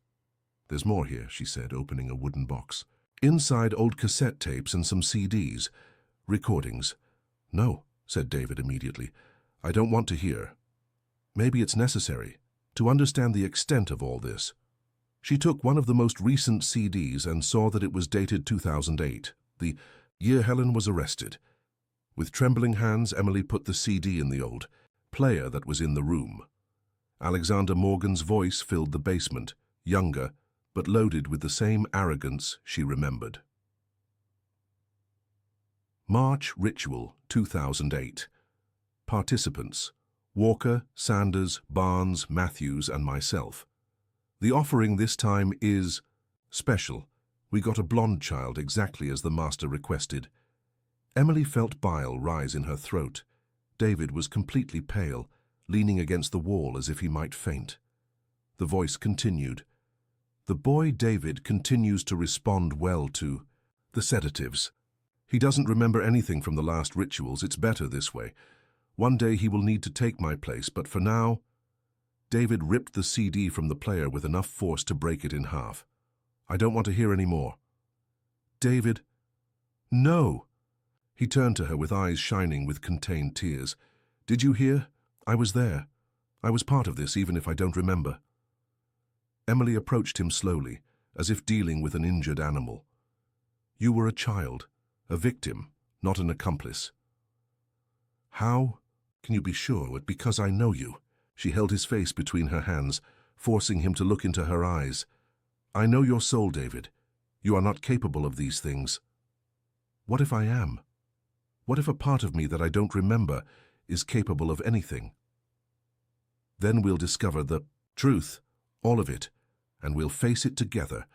There's more here, she said, opening a wooden box. Inside old cassette tapes and some CDs. Recordings. No, said David immediately. I don't want to hear. Maybe it's necessary to understand the extent of all this. She took one of the most recent CDs and saw that it was dated 2008, the year Helen was arrested. With trembling hands, Emily put the CD in the old player that was in the room. Alexander Morgan's voice filled the basement, younger, but loaded with the same arrogance she remembered. March Ritual 2008. Participants: Walker, Sanders, Barnes, Matthews, and myself. The offering this time is special. We got a blonde child exactly as the master requested. Emily felt bile rise in her throat. David was completely pale, leaning against the wall as if he might faint. The voice continued. The boy David continues to respond well to the sedatives. He doesn't remember anything from the last rituals. It's better this way. One day he will need to take my place, but for now... David ripped the CD from the player with enough force to break it in half. I don't want to hear any more. David... No! He turned to her with eyes shining with contained tears. Did you hear? I was there. I was part of this, even if I don't remember. Emily approached him slowly, as if dealing with an injured animal. You were a child, a victim, not an accomplice. How can you be sure? Because I know you. She held his face between her hands, forcing him to look into her eyes. I know your soul, David. You are not capable of these things. What if I am? What if a part of me that I don't remember is capable of anything? Then we'll discover the truth, all of it, and we'll face it together.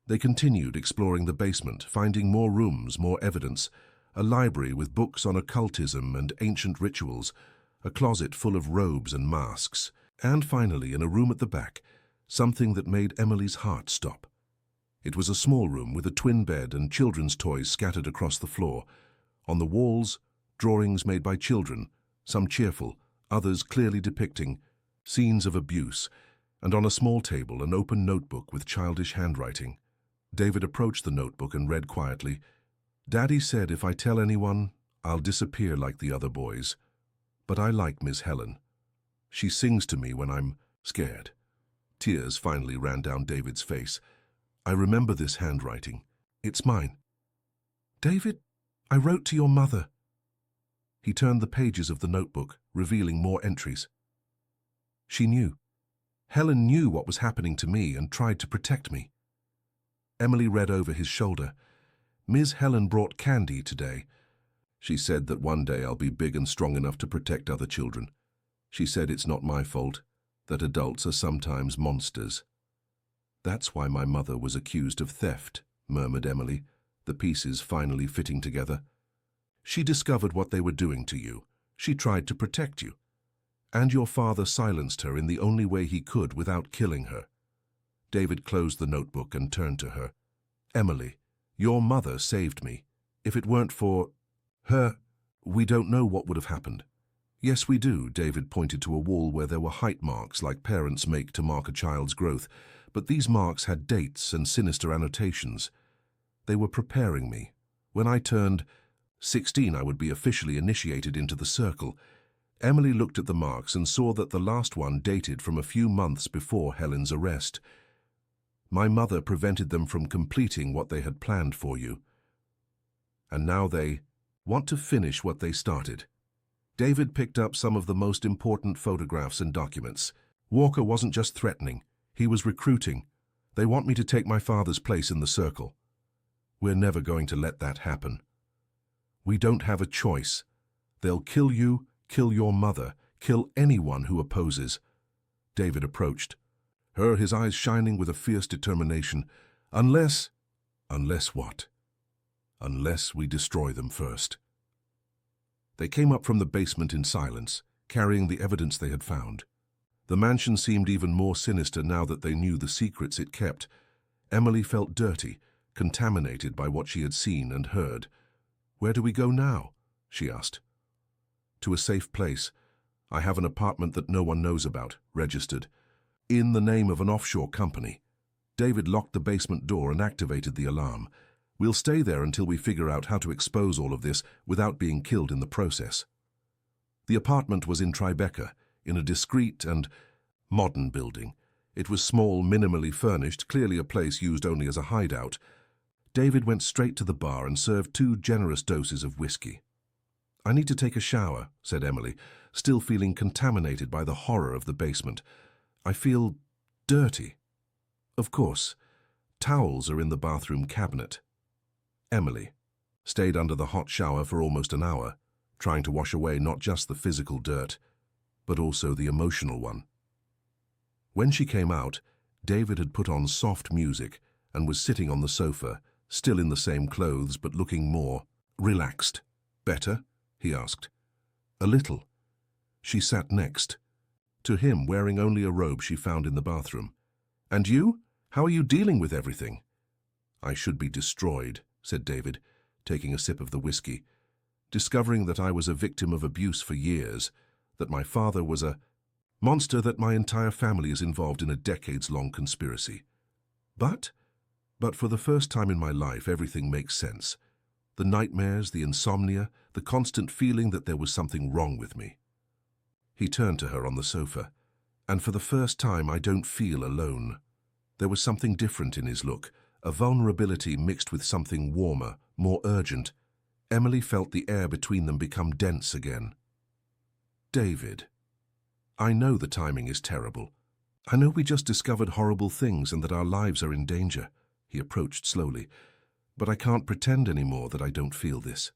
They continued exploring the basement, finding more rooms, more evidence, a library with books on occultism and ancient rituals, a closet full of robes and masks, and finally, in a room at the back, something that made Emily's heart stop. It was a small room with a twin bed and children's toys scattered across the floor. On the walls, drawings made by children, some cheerful, others clearly depicting scenes of abuse, and on a small table an open notebook with childish handwriting. David approached the notebook and read quietly, Daddy said if I tell anyone, I'll disappear like the other boys. But I like Miss Helen. She sings to me when I'm scared. Tears finally ran down David's face. I remember this handwriting. It's mine. David, I wrote to your mother. He turned the pages of the notebook, revealing more entries. She knew. Helen knew what was happening to me and tried to protect me. Emily read over his shoulder. Ms. Helen brought candy today. She said that one day I'll be big and strong enough to protect other children. She said it's not my fault, that adults are sometimes monsters. That's why my mother was accused of theft, murmured Emily, the pieces finally fitting together. She discovered what they were doing to you. She tried to protect you. And your father silenced her in the only way he could without killing her. David closed the notebook and turned to her. Emily, your mother saved me. If it weren't for her, we don't know what would have happened. Yes, we do. David pointed to a wall where there were height marks like parents make to mark a child's growth, but these marks had dates and sinister annotations. They were preparing me. When I turned 16, I would be officially initiated into the circle. Emily looked at the marks and saw that the last one dated from a few months before Helen's arrest. My mother prevented them from completing what they had planned for you. And now they want to finish what they started. David picked up some of the most important photographs and documents. Walker wasn't just threatening, he was recruiting. They want me to take my father's place in the circle. We're never going to let that happen. We don't have a choice. They'll kill you, kill your mother, kill anyone who opposes. David approached her, his eyes shining with a fierce determination. Unless what? Unless we destroy them first. They came up from the basement in silence, carrying the evidence they had found. The mansion seemed even more sinister now that they knew the secrets it kept. Emily felt dirty, contaminated by what she had seen and heard. Where do we go now? She asked. To a safe place. I have an apartment that no one knows about, registered, in the name of an offshore company. David locked the basement door and activated the alarm. We'll stay there until we figure out how to expose all of this without being killed in the process. The apartment was in Tribeca, in a discreet and modern building. It was small, minimally furnished, clearly a place used only as a hideout. David went straight to the bar and served 2 generous doses of whiskey. I need to take a shower, said Emily, still feeling contaminated by the horror of the basement. I feel dirty. Of course, towels are in the bathroom cabinet. Emily stayed under the hot shower for almost an hour, trying to wash away not just the physical dirt, but also the emotional one. When she came out, David had put on soft music and was sitting on the sofa, still in the same clothes but looking more relaxed. Better? He asked. A little. She sat next to him, wearing only a robe she found in the bathroom. And you? How are you dealing with everything?" "I should be destroyed," said David, taking a sip of the whiskey, "discovering that I was a victim of abuse for years, that my father was a monster, that my entire family is involved in a decades-long conspiracy. But for the first time in my life, everything makes sense. The nightmares, the insomnia, the constant feeling that there was something wrong with me." He turned to her on the sofa. "And for the first time, I don't feel alone." There was something different in his look, a vulnerability mixed with something warmer, more urgent. Emily felt the air between them become dense again. "David, I know the timing is terrible. I know we just discovered horrible things and that our lives are in danger." He approached slowly. "But I can't pretend anymore that I don't feel this."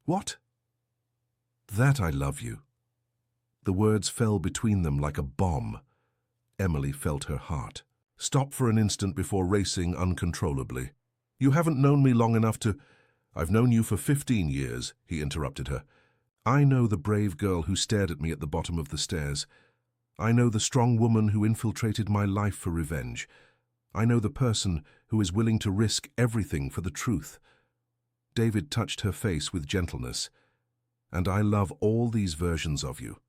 "What?" "That I love you." The words fell between them like a bomb. Emily felt her heart stop for an instant before racing uncontrollably. "You haven't known me long enough to—" "I've known you for 15 years, he interrupted her. "I know the brave girl who stared at me at the bottom of the stairs. I know the strong woman who infiltrated my life for revenge. I know the person who is willing to risk everything for the truth." David touched her face with gentleness. "And I love all these versions of you."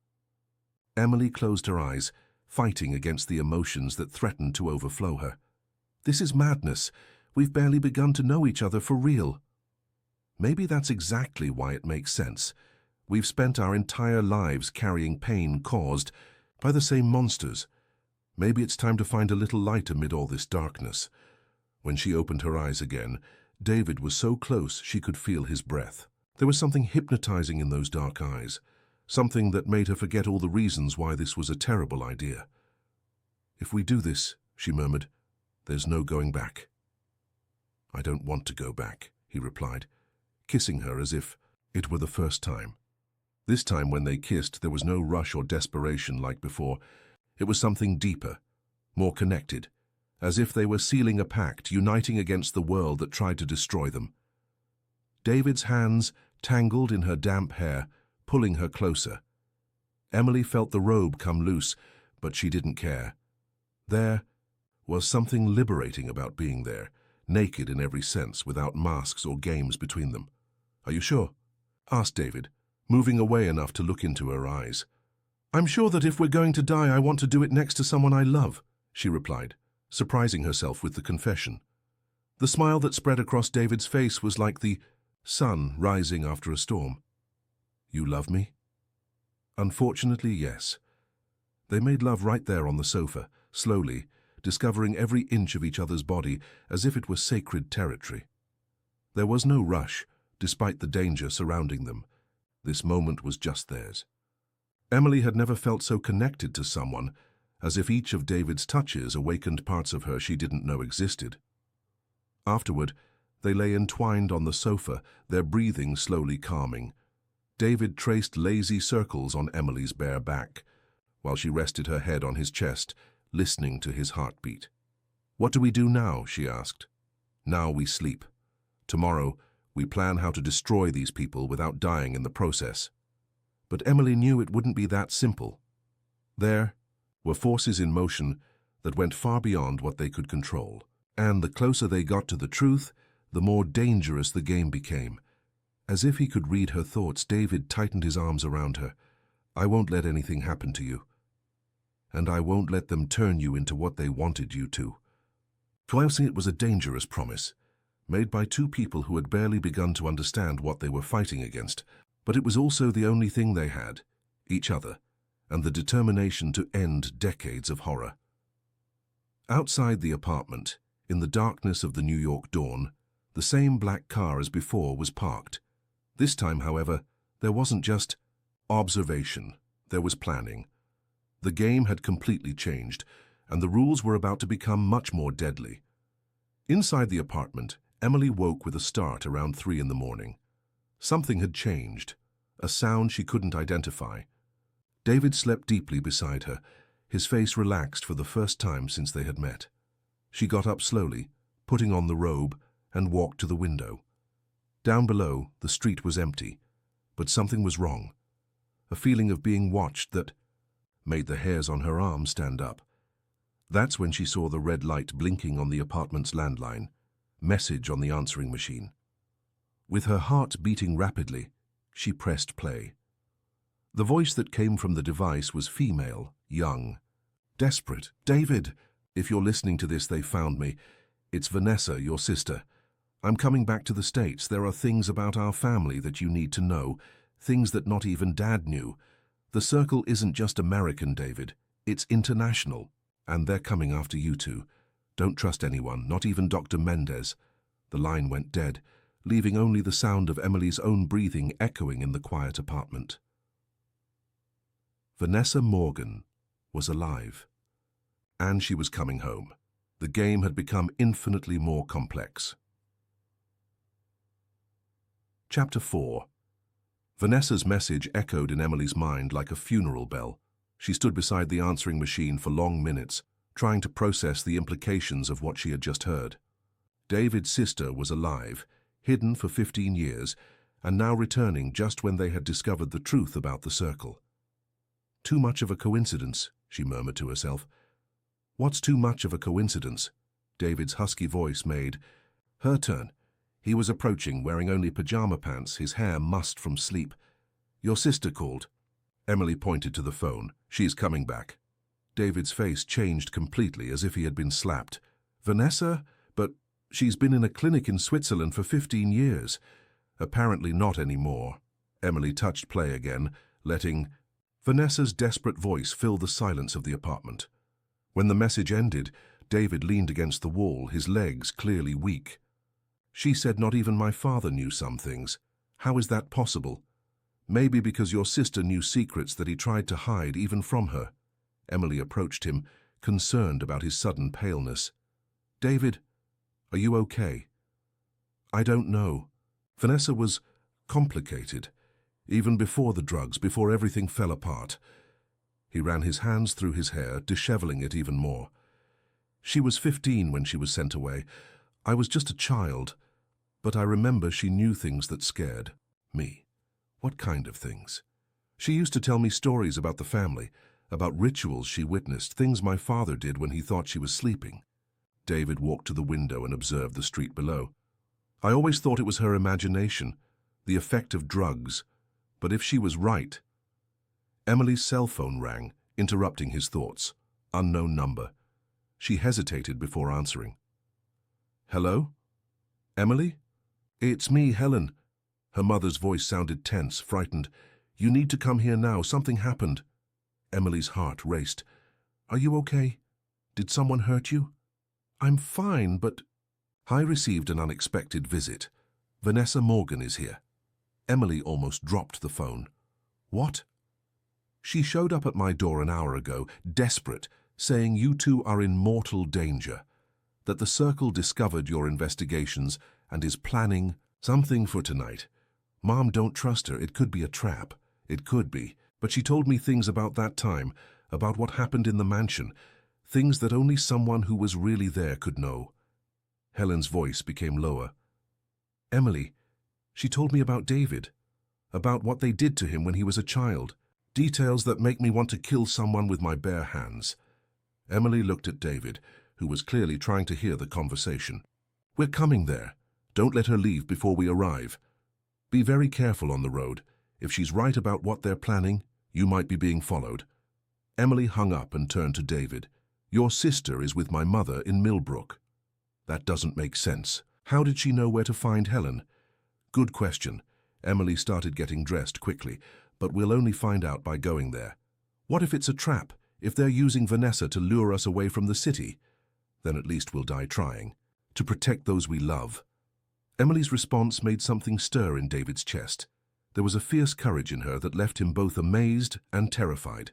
Emily closed her eyes, fighting against the emotions that threatened to overflow her. "This is madness. We've barely begun to know each other for real." Maybe that's exactly why it makes sense. We've spent our entire lives carrying pain caused by the same monsters. Maybe it's time to find a little light amid all this darkness. When she opened her eyes again, David was so close she could feel his breath. There was something hypnotizing in those dark eyes, something that made her forget all the reasons why this was a terrible idea. "If we do this," she murmured, "there's no going back." "I don't want to go back," he replied, kissing her as if it were the first time. This time when they kissed, there was no rush or desperation like before. It was something deeper, more connected, as if they were sealing a pact, uniting against the world that tried to destroy them. David's hands tangled in her damp hair, pulling her closer. Emily felt the robe come loose, but she didn't care. There was something liberating about being there, naked in every sense, without masks or games between them. "Are you sure?" asked David, moving away enough to look into her eyes. "I'm sure that if we're going to die, I want to do it next to someone I love," she replied, surprising herself with the confession. The smile that spread across David's face was like the sun rising after a storm. "You love me?" "Unfortunately, yes." They made love right there on the sofa, slowly, discovering every inch of each other's body as if it were sacred territory. There was no rush, despite the danger surrounding them. This moment was just theirs. Emily had never felt so connected to someone, as if each of David's touches awakened parts of her she didn't know existed. Afterward, they lay entwined on the sofa, their breathing slowly calming. David traced lazy circles on Emily's bare back, while she rested her head on his chest, listening to his heartbeat. "What do we do now?" she asked. "Now we sleep. Tomorrow, we plan how to destroy these people without dying in the process." But Emily knew it wouldn't be that simple. There were forces in motion that went far beyond what they could control. And the closer they got to the truth, the more dangerous the game became. As if he could read her thoughts, David tightened his arms around her. "I won't let anything happen to you. And I won't let them turn you into what they wanted you to." Twice it was a dangerous promise, made by two people who had barely begun to understand what they were fighting against. But it was also the only thing they had, each other, and the determination to end decades of horror. Outside the apartment, in the darkness of the New York dawn, the same black car as before was parked. This time, however, there wasn't just observation, there was planning. The game had completely changed, and the rules were about to become much more deadly. Inside the apartment, Emily woke with a start around 3 in the morning. Something had changed, a sound she couldn't identify. David slept deeply beside her, his face relaxed for the first time since they had met. She got up slowly, putting on the robe, and walked to the window. Down below, the street was empty, but something was wrong. A feeling of being watched that made the hairs on her arm stand up. That's when she saw the red light blinking on the apartment's landline, message on the answering machine. With her heart beating rapidly, she pressed play. The voice that came from the device was female, young, desperate. "David, if you're listening to this, they found me. It's Vanessa, your sister. I'm coming back to the States. There are things about our family that you need to know, things that not even Dad knew. The circle isn't just American, David. It's international, and they're coming after you two. Don't trust anyone, not even Dr. Mendez." The line went dead, leaving only the sound of Emily's own breathing echoing in the quiet apartment. Vanessa Morgan was alive, and she was coming home. The game had become infinitely more complex. Chapter 4. Vanessa's message echoed in Emily's mind like a funeral bell. She stood beside the answering machine for long minutes, trying to process the implications of what she had just heard. David's sister was alive, hidden for 15 years, and now returning just when they had discovered the truth about the circle. "Too much of a coincidence," she murmured to herself. "What's too much of a coincidence?" David's husky voice made. Her turn. He was approaching, wearing only pajama pants, his hair mussed from sleep. "Your sister called." Emily pointed to the phone. "She's coming back." David's face changed completely, as if he had been slapped. "Vanessa? But she's been in a clinic in Switzerland for 15 years. Apparently not anymore." Emily touched play again, letting Vanessa's desperate voice fill the silence of the apartment. When the message ended, David leaned against the wall, his legs clearly weak. "She said not even my father knew some things. How is that possible?" "Maybe because your sister knew secrets that he tried to hide even from her." Emily approached him, concerned about his sudden paleness. "David, are you okay?" "I don't know. Vanessa was complicated. Even before the drugs, before everything fell apart." He ran his hands through his hair, disheveling it even more. "She was 15 when she was sent away. I was just a child, but I remember she knew things that scared me." "What kind of things?" "She used to tell me stories about the family, about rituals she witnessed, things my father did when he thought she was sleeping." David walked to the window and observed the street below. "I always thought it was her imagination, the effect of drugs. But if she was right—" Emily's cell phone rang, interrupting his thoughts. Unknown number. She hesitated before answering. "Hello? Emily?" "It's me, Helen." Her mother's voice sounded tense, frightened. "You need to come here now. Something happened." Emily's heart raced. "Are you okay? Did someone hurt you?" "I'm fine, but—" "I received an unexpected visit. Vanessa Morgan is here." Emily almost dropped the phone. "What?" "She showed up at my door an hour ago, desperate, saying you two are in mortal danger, that the Circle discovered your investigations and is planning something for tonight. Mom, don't trust her. It could be a trap. It could be. But she told me things about that time, about what happened in the mansion, things that only someone who was really there could know." Helen's voice became lower. "Emily, she told me about David, about what they did to him when he was a child, details that make me want to kill someone with my bare hands." Emily looked at David, who was clearly trying to hear the conversation. "We're coming there. Don't let her leave before we arrive. Be very careful on the road. If she's right about what they're planning, you might be being followed." Emily hung up and turned to David. "Your sister is with my mother in Millbrook." "That doesn't make sense. How did she know where to find Helen?" "Good question." Emily started getting dressed quickly, "but we'll only find out by going there." "What if it's a trap? If they're using Vanessa to lure us away from the city?" "Then at least we'll die trying. To protect those we love." Emily's response made something stir in David's chest. There was a fierce courage in her that left him both amazed and terrified.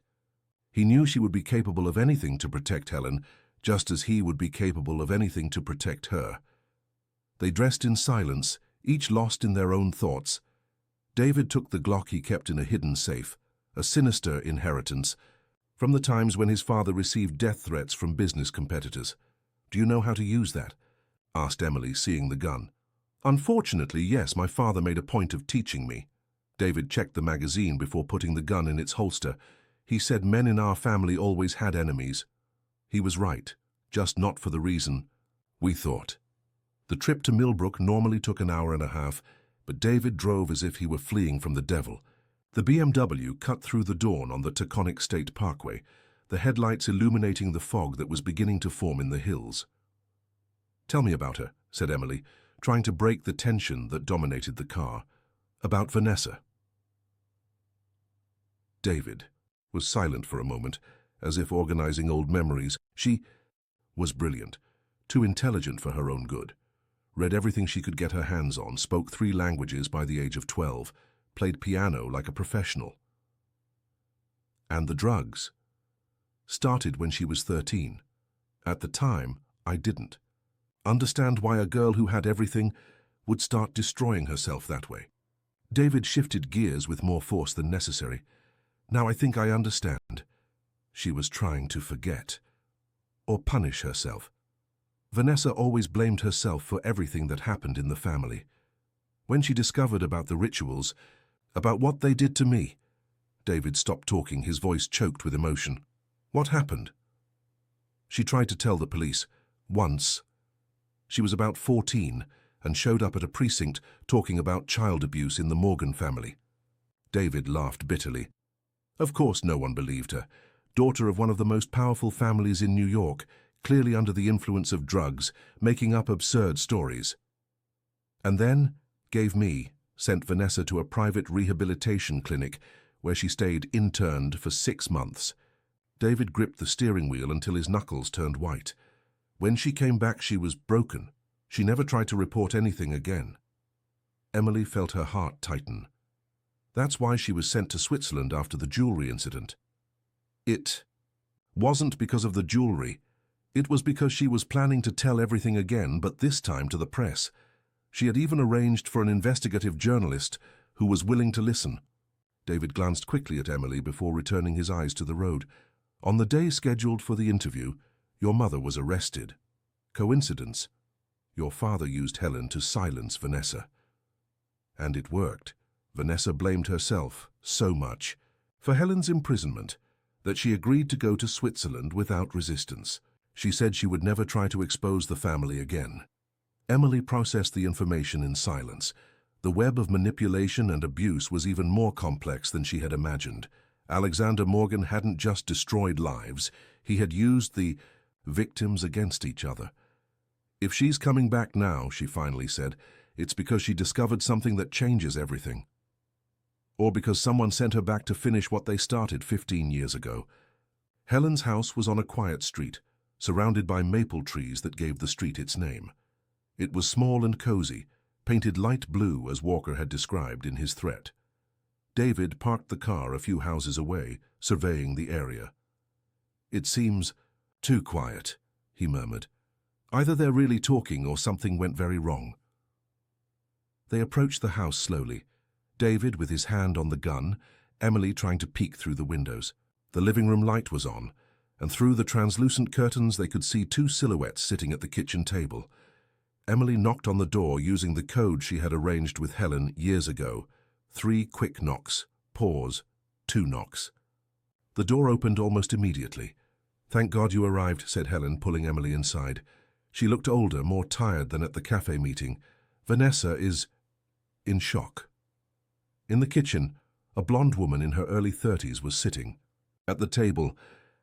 He knew she would be capable of anything to protect Helen, just as he would be capable of anything to protect her. They dressed in silence, each lost in their own thoughts. David took the Glock he kept in a hidden safe, a sinister inheritance, from the times when his father received death threats from business competitors. "Do you know how to use that?" asked Emily, seeing the gun. "Unfortunately, yes, my father made a point of teaching me." David checked the magazine before putting the gun in its holster. He said men in our family always had enemies. He was right, just not for the reason we thought. The trip to Millbrook normally took an hour and a half, but David drove as if he were fleeing from the devil. The BMW cut through the dawn on the Taconic State Parkway, the headlights illuminating the fog that was beginning to form in the hills. "Tell me about her," said Emily, trying to break the tension that dominated the car. "About Vanessa." David was silent for a moment, as if organizing old memories. She was brilliant, too intelligent for her own good. Read everything she could get her hands on, spoke 3 languages by the age of 12, played piano like a professional. And the drugs started when she was 13. At the time, I didn't understand why a girl who had everything would start destroying herself that way. David shifted gears with more force than necessary. "Now I think I understand." She was trying to forget or punish herself. Vanessa always blamed herself for everything that happened in the family. When she discovered about the rituals, about what they did to me, David stopped talking, his voice choked with emotion. "What happened?" She tried to tell the police. Once. She was about 14 and showed up at a precinct talking about child abuse in the Morgan family. David laughed bitterly. Of course no one believed her. Daughter of one of the most powerful families in New York, clearly under the influence of drugs, making up absurd stories. And then sent Vanessa to a private rehabilitation clinic where she stayed interned for 6 months. David gripped the steering wheel until his knuckles turned white. When she came back, she was broken. She never tried to report anything again. Emily felt her heart tighten. That's why she was sent to Switzerland after the jewelry incident. It wasn't because of the jewelry. It was because she was planning to tell everything again, but this time to the press. She had even arranged for an investigative journalist who was willing to listen. David glanced quickly at Emily before returning his eyes to the road. "On the day scheduled for the interview, your mother was arrested. Coincidence? Your father used Helen to silence Vanessa. And it worked. Vanessa blamed herself so much for Helen's imprisonment that she agreed to go to Switzerland without resistance. She said she would never try to expose the family again." Emily processed the information in silence. The web of manipulation and abuse was even more complex than she had imagined. Alexander Morgan hadn't just destroyed lives, he had used the victims against each other. "If she's coming back now," she finally said, "it's because she discovered something that changes everything. Or because someone sent her back to finish what they started 15 years ago." Helen's house was on a quiet street, surrounded by maple trees that gave the street its name. It was small and cozy, painted light blue as Walker had described in his threat. David parked the car a few houses away, surveying the area. "It seems too quiet," he murmured. "Either they're really talking or something went very wrong." They approached the house slowly, David with his hand on the gun, Emily trying to peek through the windows. The living room light was on, and through the translucent curtains they could see 2 silhouettes sitting at the kitchen table. Emily knocked on the door using the code she had arranged with Helen years ago. 3 quick knocks, pause, 2 knocks. The door opened almost immediately. "Thank God you arrived," said Helen, pulling Emily inside. She looked older, more tired than at the cafe meeting. "Vanessa is in shock." In the kitchen, a blonde woman in her early 30s was sitting. At the table,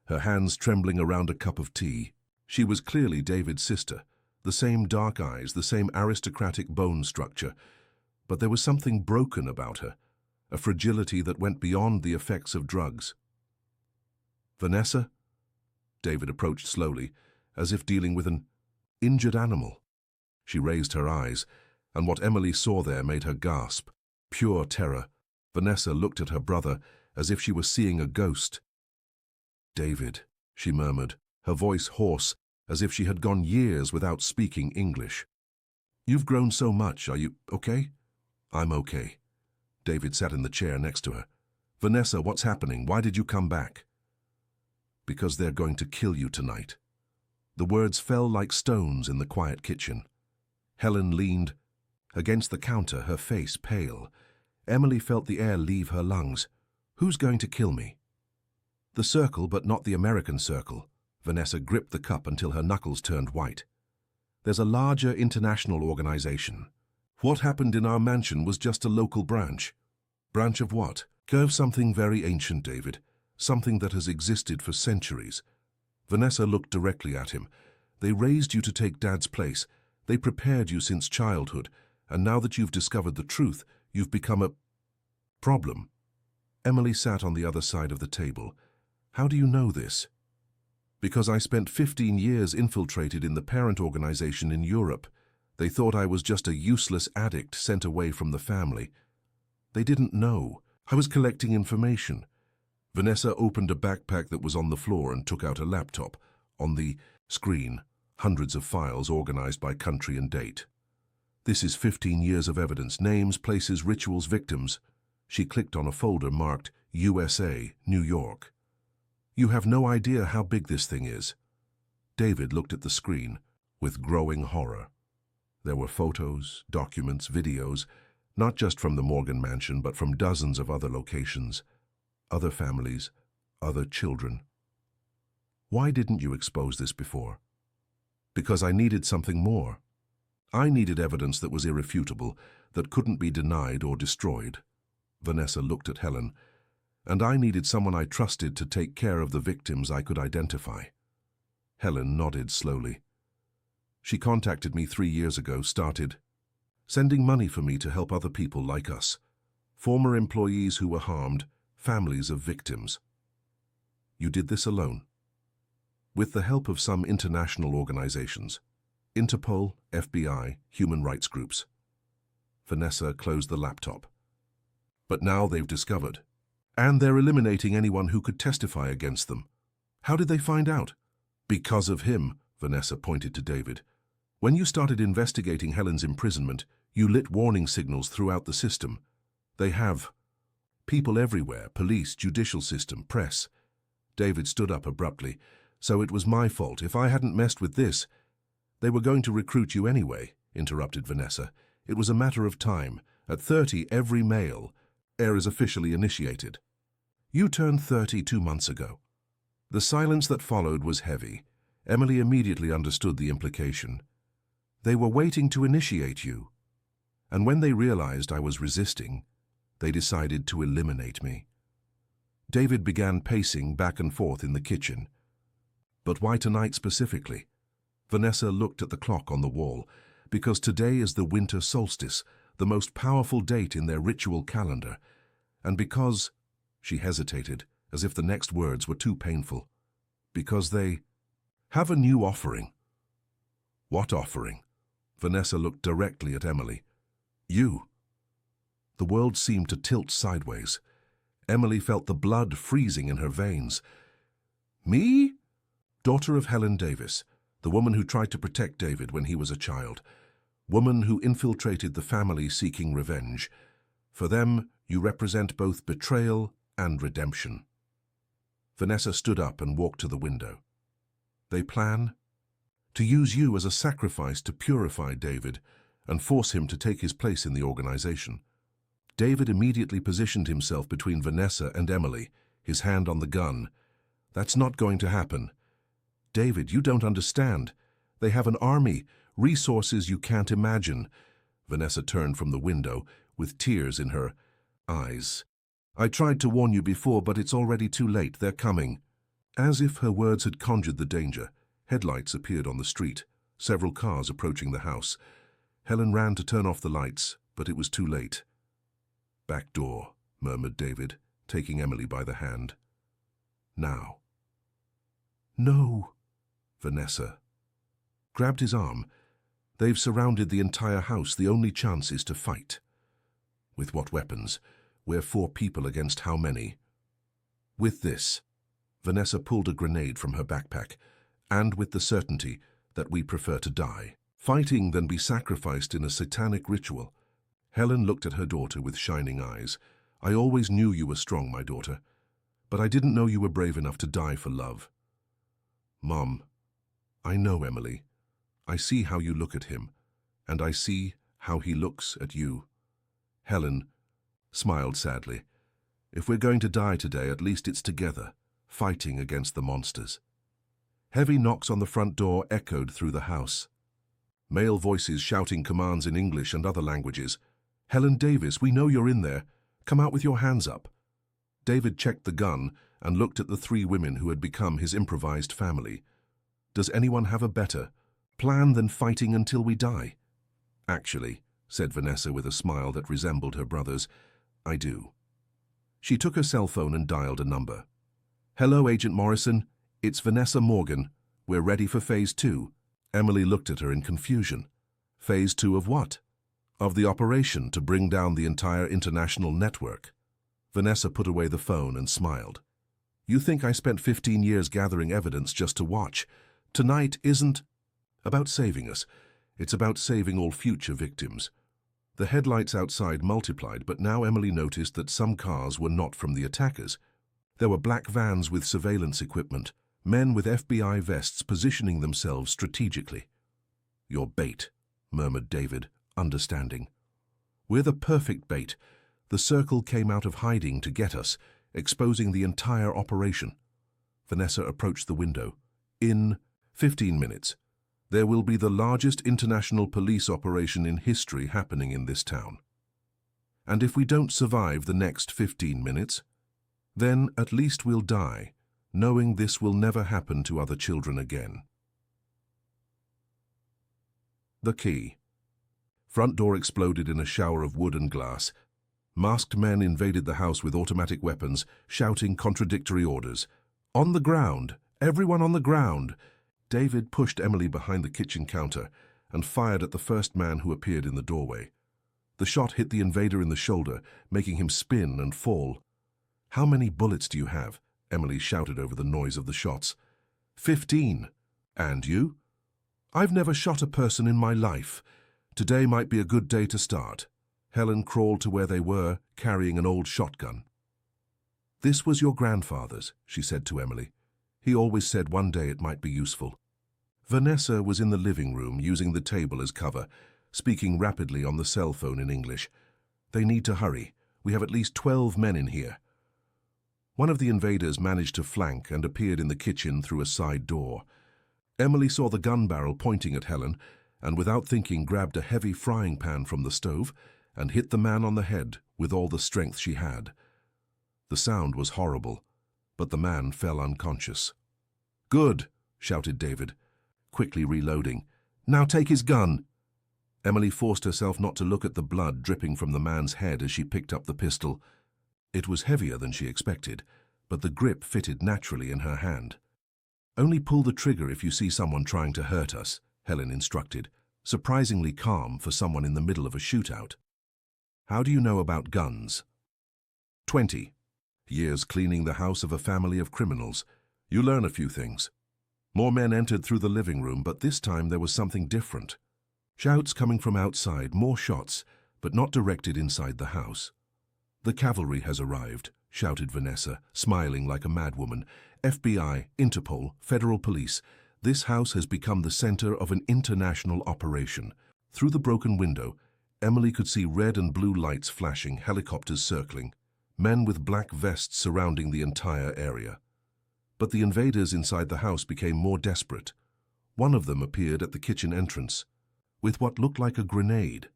her hands trembling around a cup of tea. She was clearly David's sister, the same dark eyes, the same aristocratic bone structure. But there was something broken about her, a fragility that went beyond the effects of drugs. "Vanessa?" David approached slowly, as if dealing with an injured animal. She raised her eyes, and what Emily saw there made her gasp. Pure terror. Vanessa looked at her brother as if she were seeing a ghost. "David," she murmured, her voice hoarse, as if she had gone years without speaking English. "You've grown so much. Are you okay?" "I'm okay." David sat in the chair next to her. "Vanessa, what's happening? Why did you come back?" "Because they're going to kill you tonight." The words fell like stones in the quiet kitchen. Helen leaned against the counter, her face pale. Emily felt the air leave her lungs. "Who's going to kill me?" "The circle, but not the American circle. Vanessa gripped the cup until her knuckles turned white. There's a larger international organization. What happened in our mansion was just a local branch. Branch of what? Of something very ancient, David. Something that has existed for centuries. Vanessa looked directly at him. They raised you to take Dad's place. They prepared you since childhood. And now that you've discovered the truth, you've become a problem. Emily sat on the other side of the table. How do you know this? Because I spent 15 years infiltrated in the parent organization in Europe. They thought I was just a useless addict sent away from the family. They didn't know. I was collecting information. Vanessa opened a backpack that was on the floor and took out a laptop. On the screen, hundreds of files organized by country and date. This is 15 years of evidence, names, places, rituals, victims. She clicked on a folder marked USA, New York. You have no idea how big this thing is. David looked at the screen with growing horror. There were photos, documents, videos, not just from the Morgan mansion, but from dozens of other locations, other families, other children. Why didn't you expose this before? Because I needed something more. I needed evidence that was irrefutable, that couldn't be denied or destroyed. Vanessa looked at Helen. And I needed someone I trusted to take care of the victims I could identify. Helen nodded slowly. She contacted me 3 years ago, started sending money for me to help other people like us, former employees who were harmed, families of victims. You did this alone? With the help of some international organizations, Interpol, FBI, human rights groups. Vanessa closed the laptop. But now they've discovered. And they're eliminating anyone who could testify against them. How did they find out? Because of him, Vanessa pointed to David. When you started investigating Helen's imprisonment, you lit warning signals throughout the system. They have people everywhere, police, judicial system, press. David stood up abruptly. So it was my fault. If I hadn't messed with this, they were going to recruit you anyway, interrupted Vanessa. It was a matter of time. At 30, every male heir is officially initiated. You turned 30 2 months ago. The silence that followed was heavy. Emily immediately understood the implication. They were waiting to initiate you. And when they realized I was resisting, they decided to eliminate me. David began pacing back and forth in the kitchen. But why tonight specifically? Vanessa looked at the clock on the wall. Because today is the winter solstice, the most powerful date in their ritual calendar. And because... She hesitated, as if the next words were too painful. Because they have a new offering. What offering? Vanessa looked directly at Emily. You. The world seemed to tilt sideways. Emily felt the blood freezing in her veins. Me? Daughter of Helen Davis, the woman who tried to protect David when he was a child. Woman who infiltrated the family seeking revenge. For them, you represent both betrayal and redemption. Vanessa stood up and walked to the window. They plan to use you as a sacrifice to purify David and force him to take his place in the organization. David immediately positioned himself between Vanessa and Emily, his hand on the gun. That's not going to happen. David, you don't understand. They have an army, resources you can't imagine. Vanessa turned from the window with tears in her eyes. I tried to warn you before, but it's already too late. They're coming. As if her words had conjured the danger, headlights appeared on the street, several cars approaching the house. Helen ran to turn off the lights, but it was too late. Back door, murmured David, taking Emily by the hand. Now. No, Vanessa grabbed his arm. They've surrounded the entire house. The only chance is to fight. With what weapons? We're 4 people against how many? With this, Vanessa pulled a grenade from her backpack, and with the certainty that we prefer to die, fighting than be sacrificed in a satanic ritual. Helen looked at her daughter with shining eyes. I always knew you were strong, my daughter, but I didn't know you were brave enough to die for love. Mom, I know, Emily. I see how you look at him, and I see how he looks at you. Helen smiled sadly. If we're going to die today, at least it's together, fighting against the monsters. Heavy knocks on the front door echoed through the house. Male voices shouting commands in English and other languages. "Helen Davis, we know you're in there. Come out with your hands up." David checked the gun and looked at the three women who had become his improvised family. "Does anyone have a better plan than fighting until we die?" "Actually," said Vanessa with a smile that resembled her brother's, "I do." She took her cell phone and dialed a number. "Hello, Agent Morrison. It's Vanessa Morgan. We're ready for Phase 2. Emily looked at her in confusion. "Phase 2 of what?" "Of the operation to bring down the entire international network." Vanessa put away the phone and smiled. "You think I spent 15 years gathering evidence just to watch? Tonight isn't about saving us. It's about saving all future victims." The headlights outside multiplied, but now Emily noticed that some cars were not from the attackers. There were black vans with surveillance equipment, men with FBI vests positioning themselves strategically. "Your bait," murmured David, understanding. "We're the perfect bait. The circle came out of hiding to get us, exposing the entire operation." Vanessa approached the window. "In 15 minutes. There will be the largest international police operation in history happening in this town. And if we don't survive the next 15 minutes, then at least we'll die, knowing this will never happen to other children again." The key. Front door exploded in a shower of wood and glass. Masked men invaded the house with automatic weapons, shouting contradictory orders. "On the ground! Everyone on the ground!" David pushed Emily behind the kitchen counter and fired at the first man who appeared in the doorway. The shot hit the invader in the shoulder, making him spin and fall. "How many bullets do you have?" Emily shouted over the noise of the shots. 15. "And you?" "I've never shot a person in my life. Today might be a good day to start." Helen crawled to where they were, carrying an old shotgun. "This was your grandfather's," she said to Emily. "He always said one day it might be useful." Vanessa was in the living room using the table as cover, speaking rapidly on the cell phone in English. "They need to hurry. We have at least 12 men in here." One of the invaders managed to flank and appeared in the kitchen through a side door. Emily saw the gun barrel pointing at Helen and without thinking grabbed a heavy frying pan from the stove and hit the man on the head with all the strength she had. The sound was horrible, but the man fell unconscious. "Good," shouted David, quickly reloading. "Now take his gun." Emily forced herself not to look at the blood dripping from the man's head as she picked up the pistol. It was heavier than she expected, but the grip fitted naturally in her hand. "Only pull the trigger if you see someone trying to hurt us," Helen instructed, surprisingly calm for someone in the middle of a shootout. "How do you know about guns?" 20. Years cleaning the house of a family of criminals. You learn a few things. More men entered through the living room, but this time there was something different. Shouts coming from outside, more shots, but not directed inside the house. "The cavalry has arrived," shouted Vanessa, smiling like a madwoman. "FBI, Interpol, Federal Police. This house has become the center of an international operation." Through the broken window, Emily could see red and blue lights flashing, helicopters circling, men with black vests surrounding the entire area. But the invaders inside the house became more desperate. One of them appeared at the kitchen entrance, with what looked like a grenade.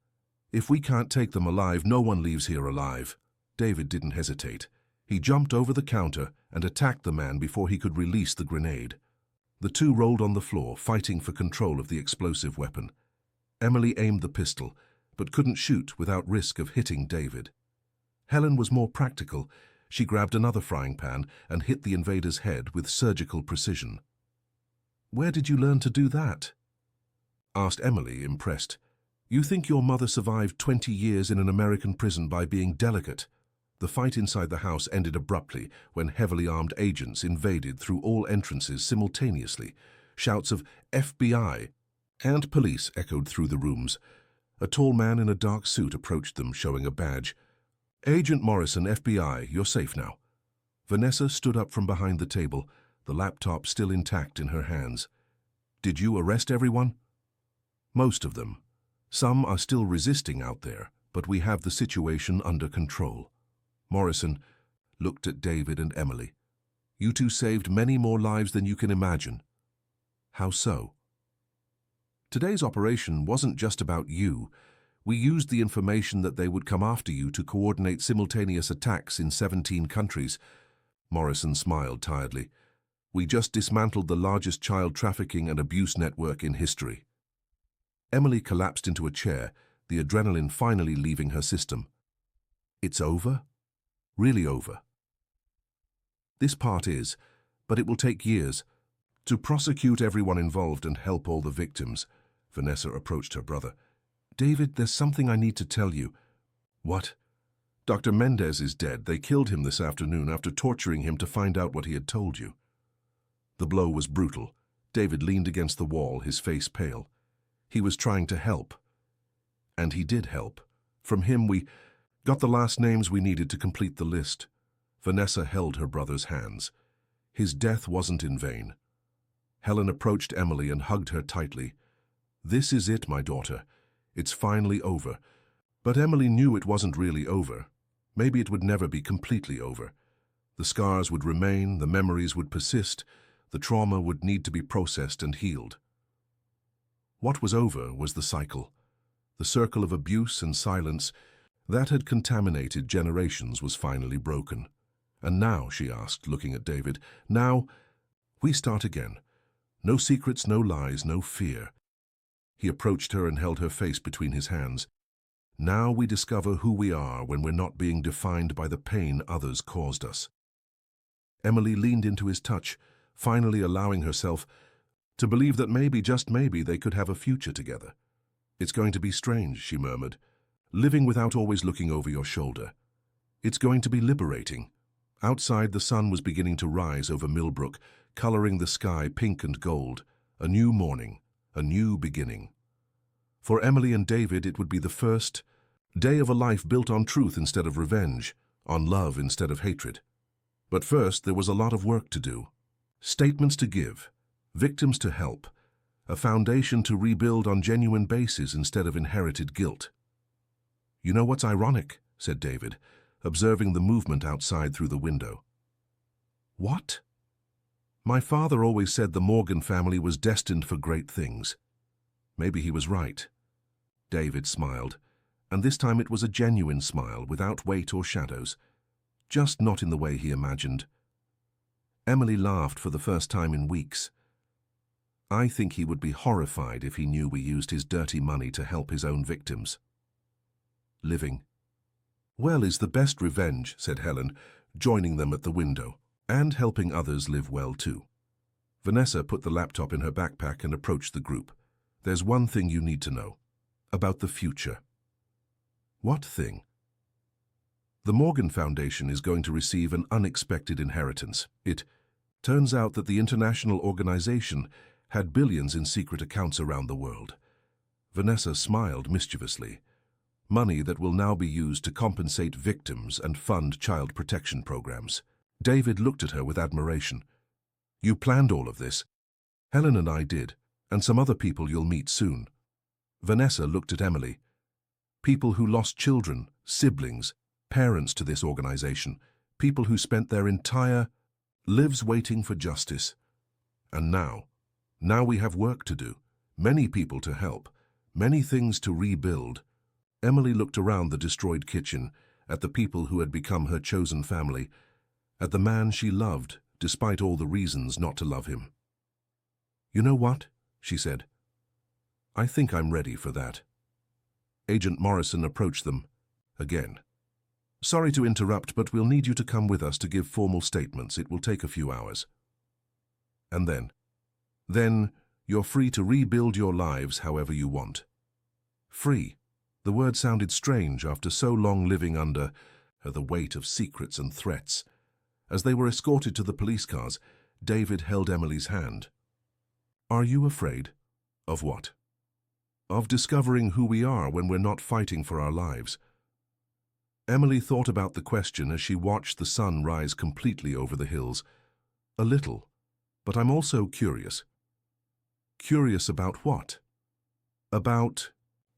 "If we can't take them alive, no one leaves here alive." David didn't hesitate. He jumped over the counter and attacked the man before he could release the grenade. The two rolled on the floor, fighting for control of the explosive weapon. Emily aimed the pistol, but couldn't shoot without risk of hitting David. Helen was more practical. She grabbed another frying pan and hit the invader's head with surgical precision. "Where did you learn to do that?" asked Emily, impressed. "You think your mother survived 20 years in an American prison by being delicate?" The fight inside the house ended abruptly when heavily armed agents invaded through all entrances simultaneously. Shouts of "FBI" and "Police" echoed through the rooms. A tall man in a dark suit approached them, showing a badge. "Agent Morrison, FBI, you're safe now." Vanessa stood up from behind the table, the laptop still intact in her hands. "Did you arrest everyone?" "Most of them. Some are still resisting out there, but we have the situation under control." Morrison looked at David and Emily. "You two saved many more lives than you can imagine." How so? Today's operation wasn't just about you. We used the information that they would come after you to coordinate simultaneous attacks in 17 countries. Morrison smiled tiredly. We just dismantled the largest child trafficking and abuse network in history. Emily collapsed into a chair, the adrenaline finally leaving her system. It's over? Really over? This part is, but it will take years. To prosecute everyone involved and help all the victims. Vanessa approached her brother. David, there's something I need to tell you. What? Dr. Mendez is dead. They killed him this afternoon after torturing him to find out what he had told you. The blow was brutal. David leaned against the wall, his face pale. He was trying to help. And he did help. From him we got the last names we needed to complete the list. Vanessa held her brother's hands. His death wasn't in vain. Helen approached Emily and hugged her tightly. This is it, my daughter. It's finally over. But Emily knew it wasn't really over. Maybe it would never be completely over. The scars would remain, the memories would persist, the trauma would need to be processed and healed. What was over was the cycle. The circle of abuse and silence that had contaminated generations was finally broken. And now, she asked, looking at David, now we start again. No secrets, no lies, no fear. He approached her and held her face between his hands. Now we discover who we are when we're not being defined by the pain others caused us. Emily leaned into his touch, finally allowing herself to believe that maybe, just maybe, they could have a future together. It's going to be strange, she murmured, living without always looking over your shoulder. It's going to be liberating. Outside, the sun was beginning to rise over Millbrook, coloring the sky pink and gold. A new morning, a new beginning. For Emily and David, it would be the first day of a life built on truth instead of revenge, on love instead of hatred. But first, there was a lot of work to do. Statements to give, victims to help, a foundation to rebuild on genuine bases instead of inherited guilt. You know what's ironic, said David, observing the movement outside through the window. What? My father always said the Morgan family was destined for great things. Maybe he was right. David smiled, and this time it was a genuine smile, without weight or shadows, just not in the way he imagined. Emily laughed for the first time in weeks. I think he would be horrified if he knew we used his dirty money to help his own victims. Living well is the best revenge, said Helen, joining them at the window, and helping others live well too. Vanessa put the laptop in her backpack and approached the group. There's one thing you need to know. About the future. What thing? The Morgan Foundation is going to receive an unexpected inheritance. It turns out that the international organization had billions in secret accounts around the world. Vanessa smiled mischievously. Money that will now be used to compensate victims and fund child protection programs. David looked at her with admiration. You planned all of this? Helen and I did, and some other people you'll meet soon. Vanessa looked at Emily. People who lost children, siblings, parents to this organization, people who spent their entire lives waiting for justice. And now we have work to do, many people to help, many things to rebuild. Emily looked around the destroyed kitchen, at the people who had become her chosen family, at the man she loved, despite all the reasons not to love him. You know what? She said. I think I'm ready for that. Agent Morrison approached them again. Sorry to interrupt, but we'll need you to come with us to give formal statements. It will take a few hours. And then you're free to rebuild your lives however you want. Free. The word sounded strange after so long living under the weight of secrets and threats. As they were escorted to the police cars, David held Emily's hand. Are you afraid? Of what? Of discovering who we are when we're not fighting for our lives. Emily thought about the question as she watched the sun rise completely over the hills. A little, but I'm also curious. Curious about what? About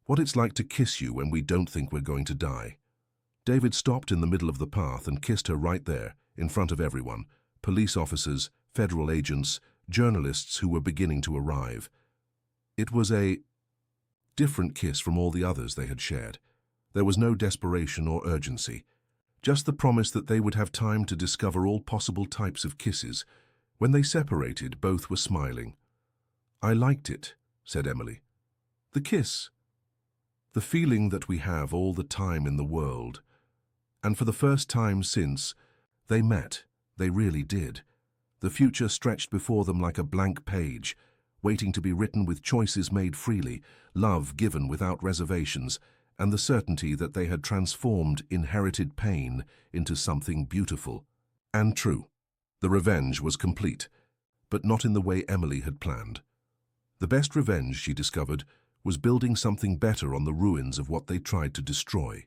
what it's like to kiss you when we don't think we're going to die. David stopped in the middle of the path and kissed her right there, in front of everyone, police officers, federal agents, journalists who were beginning to arrive. It was a different kiss from all the others they had shared. There was no desperation or urgency, just the promise that they would have time to discover all possible types of kisses. When they separated, both were smiling. "I liked it," said Emily. "The kiss. The feeling that we have all the time in the world. And for the first time since they met, they really did. The future stretched before them like a blank page, waiting to be written with choices made freely, love given without reservations, and the certainty that they had transformed inherited pain into something beautiful and true. The revenge was complete, but not in the way Emily had planned. The best revenge, she discovered, was building something better on the ruins of what they tried to destroy.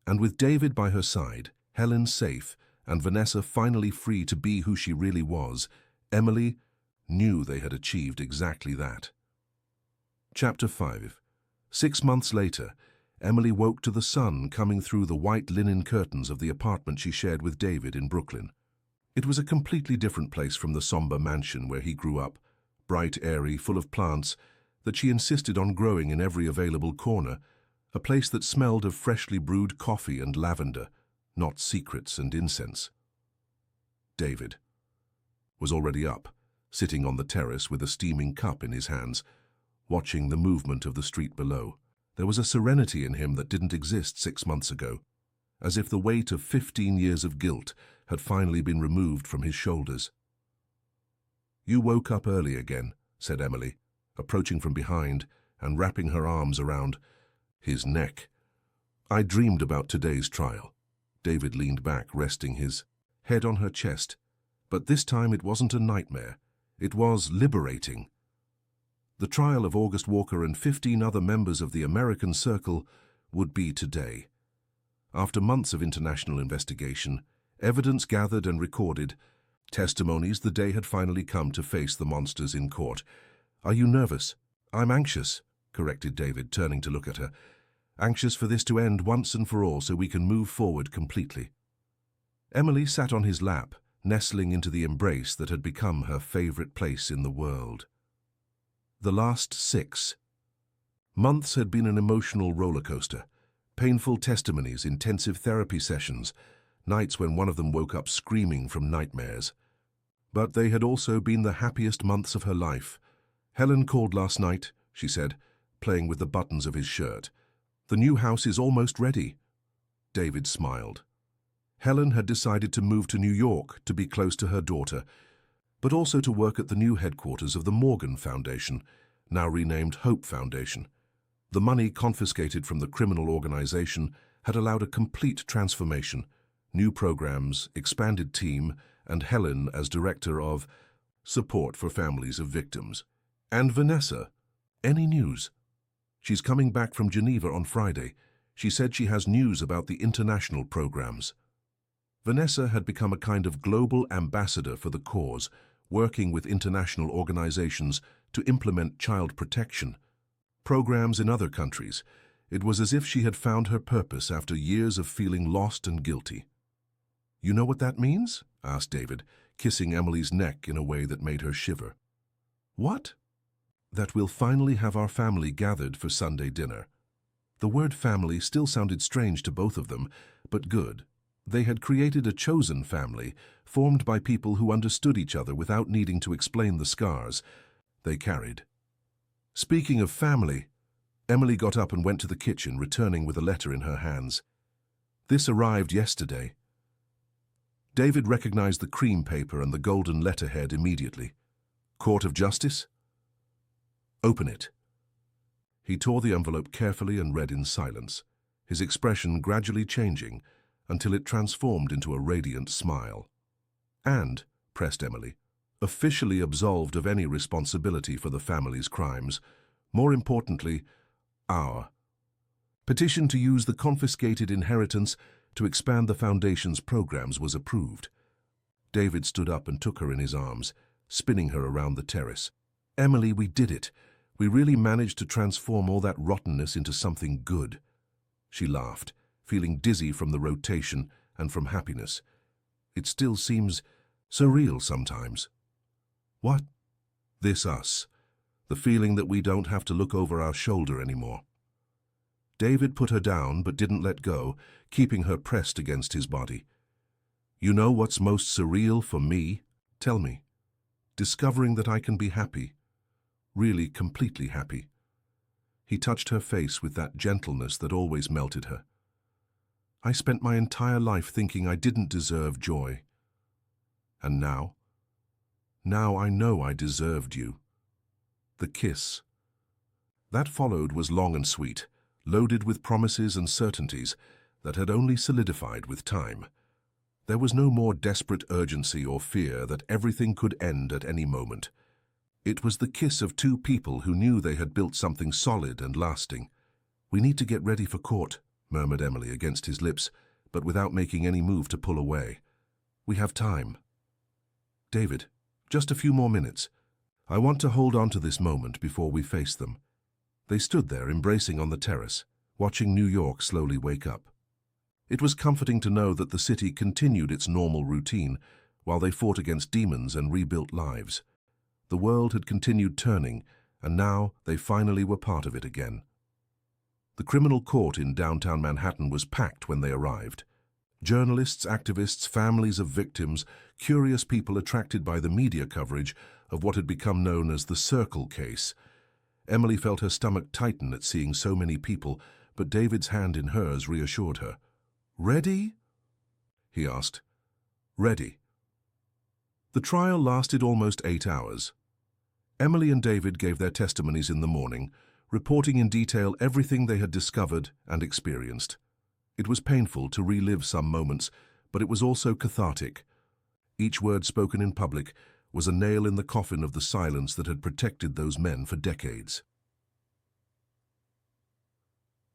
And with David by her side, Helen safe, and Vanessa finally free to be who she really was, Emily knew they had achieved exactly that. Chapter 5. 6 months later, Emily woke to the sun coming through the white linen curtains of the apartment she shared with David in Brooklyn. It was a completely different place from the somber mansion where he grew up, bright, airy, full of plants that she insisted on growing in every available corner, a place that smelled of freshly brewed coffee and lavender, not secrets and incense. David was already up, sitting on the terrace with a steaming cup in his hands, watching the movement of the street below. There was a serenity in him that didn't exist 6 months ago, as if the weight of 15 years of guilt had finally been removed from his shoulders. "You woke up early again," said Emily, approaching from behind and wrapping her arms around his neck. "I dreamed about today's trial." David leaned back, resting his head on her chest. But this time it wasn't a nightmare. It was liberating. The trial of August Walker and 15 other members of the American Circle would be today. After months of international investigation, evidence gathered and recorded, testimonies, the day had finally come to face the monsters in court. "Are you nervous?" "I'm anxious," corrected David, turning to look at her. "Anxious for this to end once and for all so we can move forward completely." Emily sat on his lap, nestling into the embrace that had become her favorite place in the world. The last 6 months had been an emotional roller coaster. Painful testimonies, intensive therapy sessions, nights when one of them woke up screaming from nightmares. But they had also been the happiest months of her life. "Helen called last night," she said, playing with the buttons of his shirt. "The new house is almost ready." David smiled. Helen had decided to move to New York to be close to her daughter, but also to work at the new headquarters of the Morgan Foundation, now renamed Hope Foundation. The money confiscated from the criminal organization had allowed a complete transformation, new programs, expanded team, and Helen as director of support for families of victims. "And Vanessa, any news?" "She's coming back from Geneva on Friday. She said she has news about the international programs." Vanessa had become a kind of global ambassador for the cause, working with international organizations to implement child protection programs in other countries. It was as if she had found her purpose after years of feeling lost and guilty. "You know what that means?" asked David, kissing Emily's neck in a way that made her shiver. "What?" "That we'll finally have our family gathered for Sunday dinner." The word family still sounded strange to both of them, but good. They had created a chosen family, formed by people who understood each other without needing to explain the scars they carried. Speaking of family, Emily got up and went to the kitchen, returning with a letter in her hands. "This arrived yesterday." David recognized the cream paper and the golden letterhead immediately. "Court of Justice?" "Open it." He tore the envelope carefully and read in silence, his expression gradually changing until it transformed into a radiant smile. "And," pressed Emily, "officially absolved of any responsibility for the family's crimes. More importantly, our petition to use the confiscated inheritance to expand the Foundation's programs was approved." David stood up and took her in his arms, spinning her around the terrace. "Emily, we did it. We really managed to transform all that rottenness into something good." She laughed, feeling dizzy from the rotation and from happiness. "It still seems surreal sometimes." What? This us. The feeling that we don't have to look over our shoulder anymore. David put her down but didn't let go, keeping her pressed against his body. You know what's most surreal for me? Tell me. Discovering that I can be happy. Really completely happy. He touched her face with that gentleness that always melted her. I spent my entire life thinking I didn't deserve joy. And now? Now I know I deserved you. The kiss. That followed was long and sweet, loaded with promises and certainties that had only solidified with time. There was no more desperate urgency or fear that everything could end at any moment. It was the kiss of two people who knew they had built something solid and lasting. We need to get ready for court, murmured Emily against his lips, but without making any move to pull away. We have time. David, just a few more minutes. I want to hold on to this moment before we face them. They stood there, embracing on the terrace, watching New York slowly wake up. It was comforting to know that the city continued its normal routine while they fought against demons and rebuilt lives. The world had continued turning, and now they finally were part of it again. The criminal court in downtown Manhattan was packed when they arrived. Journalists, activists, families of victims, curious people attracted by the media coverage of what had become known as the Circle case. Emily felt her stomach tighten at seeing so many people, but David's hand in hers reassured her. "Ready?" he asked. "Ready." The trial lasted almost 8 hours. Emily and David gave their testimonies in the morning, reporting in detail everything they had discovered and experienced. It was painful to relive some moments, but it was also cathartic. Each word spoken in public was a nail in the coffin of the silence that had protected those men for decades.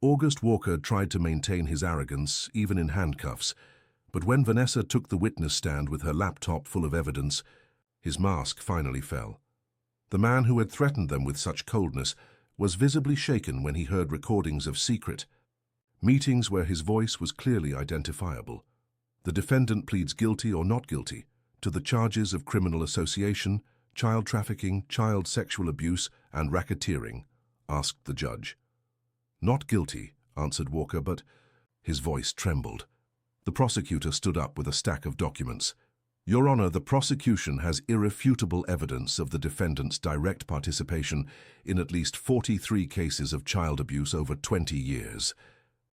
August Walker tried to maintain his arrogance, even in handcuffs, but when Vanessa took the witness stand with her laptop full of evidence, his mask finally fell. The man who had threatened them with such coldness was visibly shaken when he heard recordings of secret meetings where his voice was clearly identifiable. The defendant pleads guilty or not guilty to the charges of criminal association, child trafficking, child sexual abuse, and racketeering, asked the judge. Not guilty, answered Walker, but his voice trembled. The prosecutor stood up with a stack of documents. Your Honor, the prosecution has irrefutable evidence of the defendant's direct participation in at least 43 cases of child abuse over 20 years.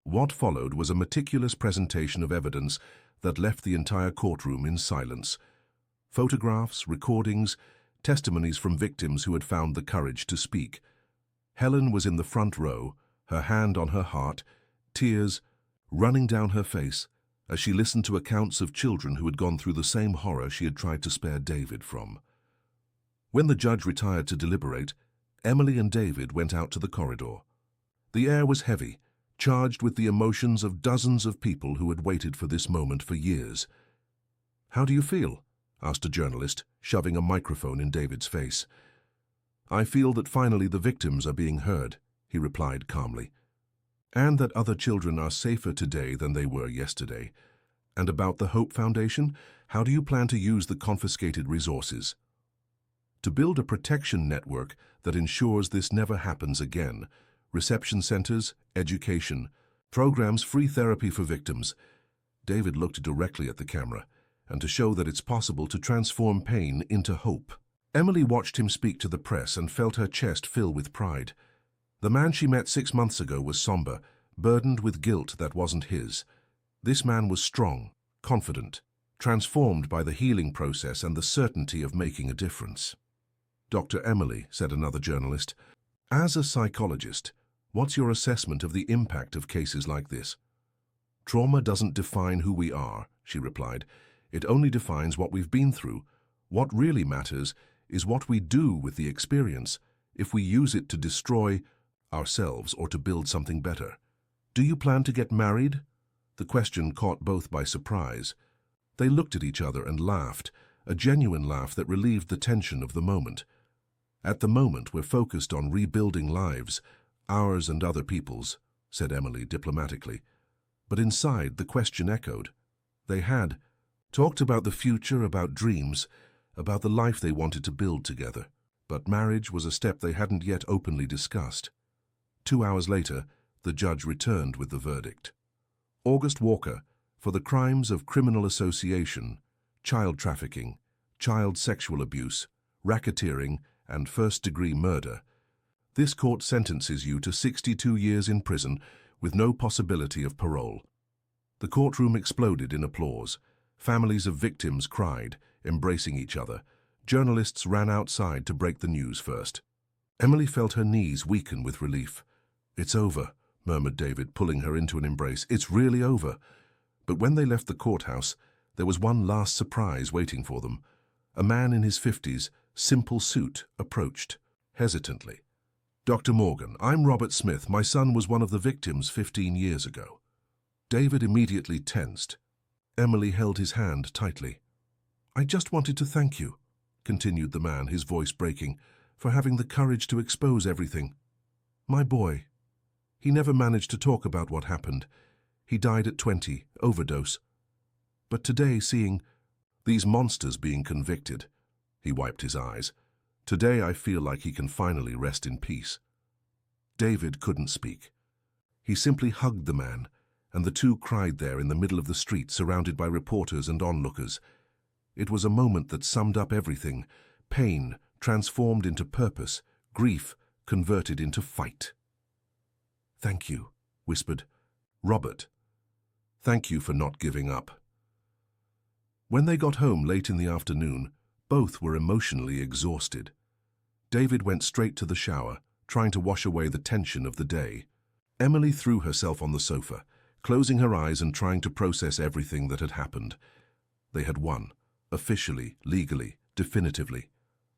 What followed was a meticulous presentation of evidence that left the entire courtroom in silence. Photographs, recordings, testimonies from victims who had found the courage to speak. Helen was in the front row, her hand on her heart, tears running down her face as she listened to accounts of children who had gone through the same horror she had tried to spare David from. When the judge retired to deliberate, Emily and David went out to the corridor. The air was heavy, charged with the emotions of dozens of people who had waited for this moment for years. "How do you feel?" asked a journalist, shoving a microphone in David's face. "I feel that finally the victims are being heard," he replied calmly. "And that other children are safer today than they were yesterday. And about the Hope Foundation, how do you plan to use the confiscated resources?" "To build a protection network that ensures this never happens again. Reception centers, education, programs, free therapy for victims." David looked directly at the camera, and to show that it's possible to transform pain into hope. Emily watched him speak to the press and felt her chest fill with pride. The man she met 6 months ago was somber, burdened with guilt that wasn't his. This man was strong, confident, transformed by the healing process and the certainty of making a difference. "Dr. Emily," said another journalist, "as a psychologist, what's your assessment of the impact of cases like this?" "Trauma doesn't define who we are," she replied. "It only defines what we've been through. What really matters is what we do with the experience, if we use it to destroy ourselves or to build something better." "Do you plan to get married?" The question caught both by surprise. They looked at each other and laughed, a genuine laugh that relieved the tension of the moment. "At the moment, we're focused on rebuilding lives, ours and other people's," said Emily diplomatically. But inside, the question echoed. They had talked about the future, about dreams, about the life they wanted to build together. But marriage was a step they hadn't yet openly discussed. 2 hours later, the judge returned with the verdict. August Walker, for the crimes of criminal association, child trafficking, child sexual abuse, racketeering, and first-degree murder. This court sentences you to 62 years in prison with no possibility of parole. The courtroom exploded in applause. Families of victims cried, embracing each other. Journalists ran outside to break the news first. Emily felt her knees weaken with relief. "It's over," murmured David, pulling her into an embrace. "It's really over." But when they left the courthouse, there was one last surprise waiting for them. A man in his 50s, simple suit, approached, hesitantly. "Dr. Morgan, I'm Robert Smith. My son was one of the victims 15 years ago." David immediately tensed. Emily held his hand tightly. "I just wanted to thank you," continued the man, his voice breaking, "for having the courage to expose everything. My boy, he never managed to talk about what happened. He died at 20, overdose. But today, seeing these monsters being convicted," he wiped his eyes, "today I feel like he can finally rest in peace." David couldn't speak. He simply hugged the man, and the two cried there in the middle of the street, surrounded by reporters and onlookers. It was a moment that summed up everything: pain transformed into purpose, grief converted into fight. "Thank you," whispered Robert. "Thank you for not giving up." When they got home late in the afternoon, both were emotionally exhausted. David went straight to the shower, trying to wash away the tension of the day. Emily threw herself on the sofa, closing her eyes and trying to process everything that had happened. They had won, officially, legally, definitively.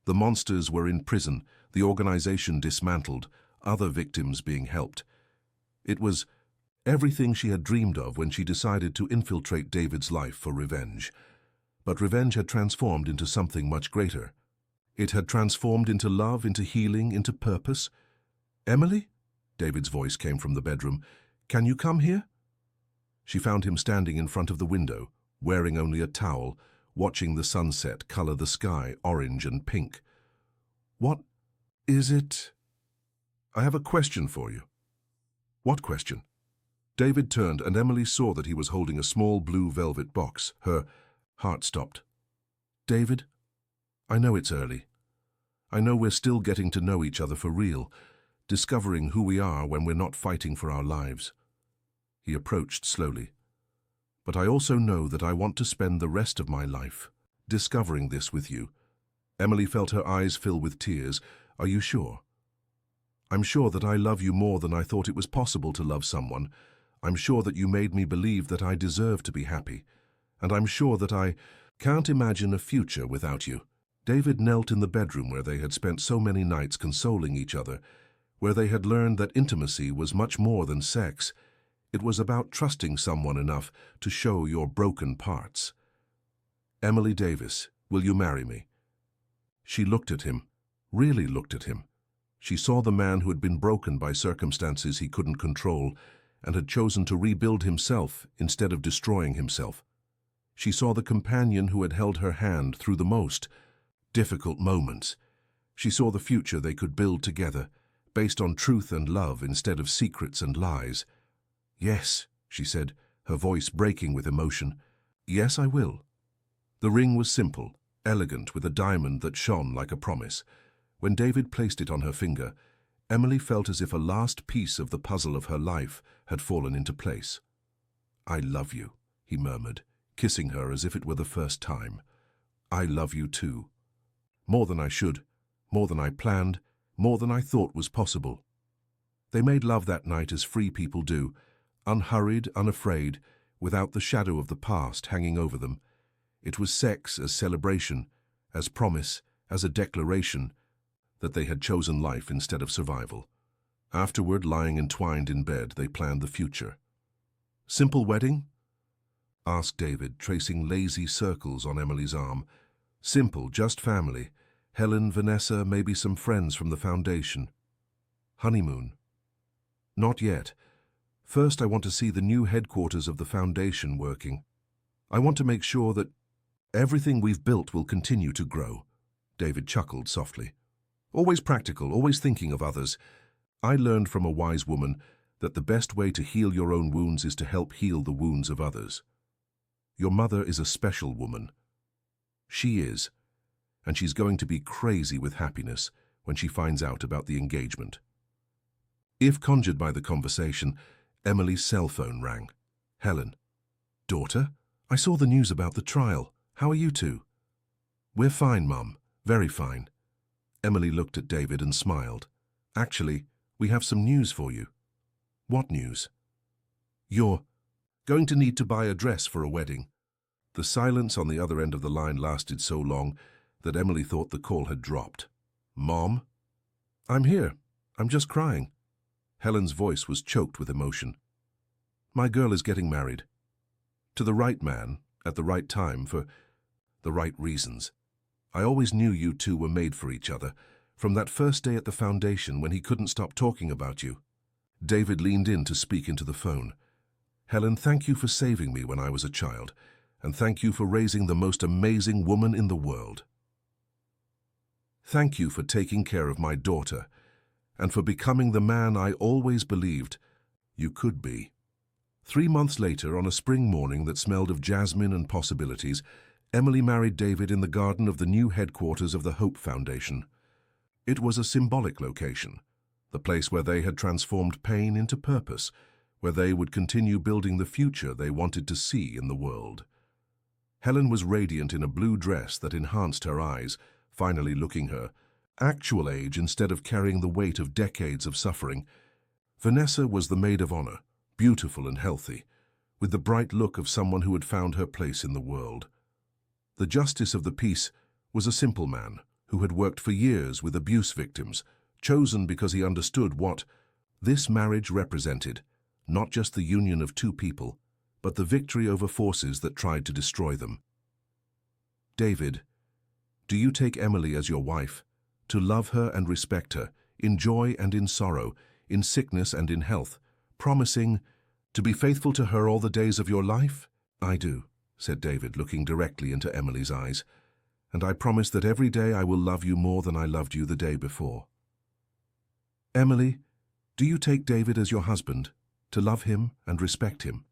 The monsters were in prison, the organization dismantled, other victims being helped. It was everything she had dreamed of when she decided to infiltrate David's life for revenge. But revenge had transformed into something much greater. It had transformed into love, into healing, into purpose. "Emily?" David's voice came from the bedroom. "Can you come here?" She found him standing in front of the window, wearing only a towel, watching the sunset color the sky orange and pink. "What is it?" "I have a question for you." "What question?" David turned, and Emily saw that he was holding a small blue velvet box. Her heart stopped. "David, I know it's early. I know we're still getting to know each other for real, discovering who we are when we're not fighting for our lives." He approached slowly. "But I also know that I want to spend the rest of my life discovering this with you." Emily felt her eyes fill with tears. "Are you sure?" "I'm sure that I love you more than I thought it was possible to love someone. I'm sure that you made me believe that I deserve to be happy. And I'm sure that I can't imagine a future without you." David knelt in the bedroom where they had spent so many nights consoling each other, where they had learned that intimacy was much more than sex. It was about trusting someone enough to show your broken parts. "Emily Davis, will you marry me?" She looked at him, really looked at him. She saw the man who had been broken by circumstances he couldn't control and had chosen to rebuild himself instead of destroying himself. She saw the companion who had held her hand through the most difficult moments. She saw the future they could build together, based on truth and love instead of secrets and lies. "Yes," she said, her voice breaking with emotion. "Yes, I will." The ring was simple, elegant, with a diamond that shone like a promise. When David placed it on her finger, Emily felt as if a last piece of the puzzle of her life had fallen into place. "I love you," he murmured, kissing her as if it were the first time. "I love you too. More than I should, more than I planned, more than I thought was possible." They made love that night as free people do, unhurried, unafraid, without the shadow of the past hanging over them. It was sex as celebration, as promise, as a declaration that they had chosen life instead of survival. Afterward, lying entwined in bed, they planned the future. "Simple wedding?" asked David, tracing lazy circles on Emily's arm. "Simple, just family. Helen, Vanessa, maybe some friends from the foundation." "Honeymoon?" "Not yet. First, I want to see the new headquarters of the foundation working. I want to make sure that..." Everything we've built will continue to grow. David chuckled softly. Always practical, always thinking of others. I learned from a wise woman that the best way to heal your own wounds is to help heal the wounds of others. Your mother is a special woman. She is, and she's going to be crazy with happiness when she finds out about the engagement. If conjured by the conversation, Emily's cell phone rang. Helen. Daughter, I saw the news about the trial. How are you two? We're fine, Mum. Very fine. Emily looked at David and smiled. Actually, we have some news for you. What news? You're going to need to buy a dress for a wedding. The silence on the other end of the line lasted so long that Emily thought the call had dropped. Mom? I'm here. I'm just crying. Helen's voice was choked with emotion. My girl is getting married. To the right man, at the right time, for the right reasons. I always knew you two were made for each other, from that first day at the foundation when he couldn't stop talking about you. David leaned in to speak into the phone. Helen, thank you for saving me when I was a child, and thank you for raising the most amazing woman in the world. Thank you for taking care of my daughter, and for becoming the man I always believed you could be. 3 months later, on a spring morning that smelled of jasmine and possibilities, Emily married David in the garden of the new headquarters of the Hope Foundation. It was a symbolic location, the place where they had transformed pain into purpose, where they would continue building the future they wanted to see in the world. Helen was radiant in a blue dress that enhanced her eyes, finally looking her actual age instead of carrying the weight of decades of suffering. Vanessa was the maid of honor, beautiful and healthy, with the bright look of someone who had found her place in the world. The justice of the peace was a simple man who had worked for years with abuse victims, chosen because he understood what this marriage represented, not just the union of two people, but the victory over forces that tried to destroy them. David, do you take Emily as your wife, to love her and respect her, in joy and in sorrow, in sickness and in health, promising to be faithful to her all the days of your life? I do, said David, looking directly into Emily's eyes, and I promise that every day I will love you more than I loved you the day before. Emily, do you take David as your husband, to love him and respect him,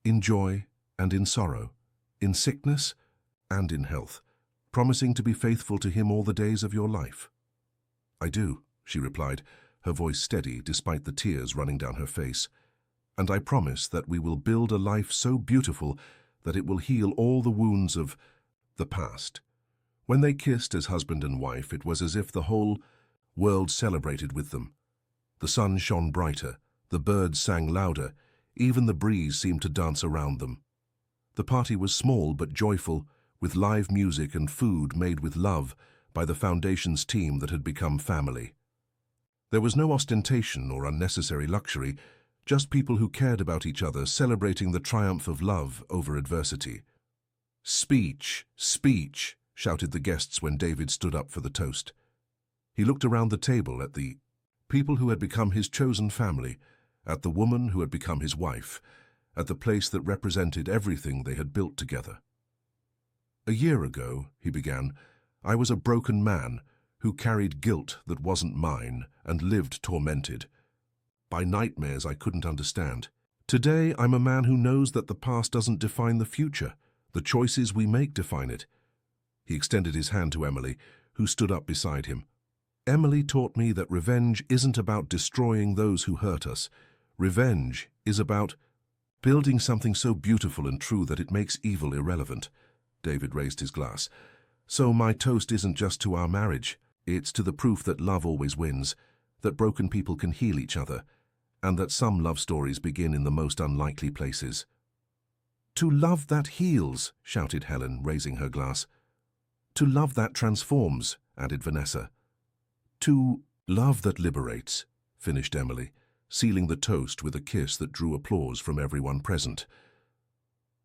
in joy and in sorrow, in sickness and in health, promising to be faithful to him all the days of your life? I do, she replied, her voice steady despite the tears running down her face. And I promise that we will build a life so beautiful that it will heal all the wounds of the past. When they kissed as husband and wife, it was as if the whole world celebrated with them. The sun shone brighter, the birds sang louder, even the breeze seemed to dance around them. The party was small but joyful, with live music and food made with love by the Foundation's team that had become family. There was no ostentation or unnecessary luxury, just people who cared about each other, celebrating the triumph of love over adversity. Speech, speech, shouted the guests when David stood up for the toast. He looked around the table at the people who had become his chosen family, at the woman who had become his wife, at the place that represented everything they had built together. A year ago, he began, I was a broken man who carried guilt that wasn't mine and lived tormented by nightmares I couldn't understand. Today, I'm a man who knows that the past doesn't define the future. The choices we make define it. He extended his hand to Emily, who stood up beside him. Emily taught me that revenge isn't about destroying those who hurt us. Revenge is about building something so beautiful and true that it makes evil irrelevant. David raised his glass. So my toast isn't just to our marriage. It's to the proof that love always wins, that broken people can heal each other, and that some love stories begin in the most unlikely places. To love that heals, shouted Helen, raising her glass. To love that transforms, added Vanessa. To love that liberates, finished Emily, sealing the toast with a kiss that drew applause from everyone present.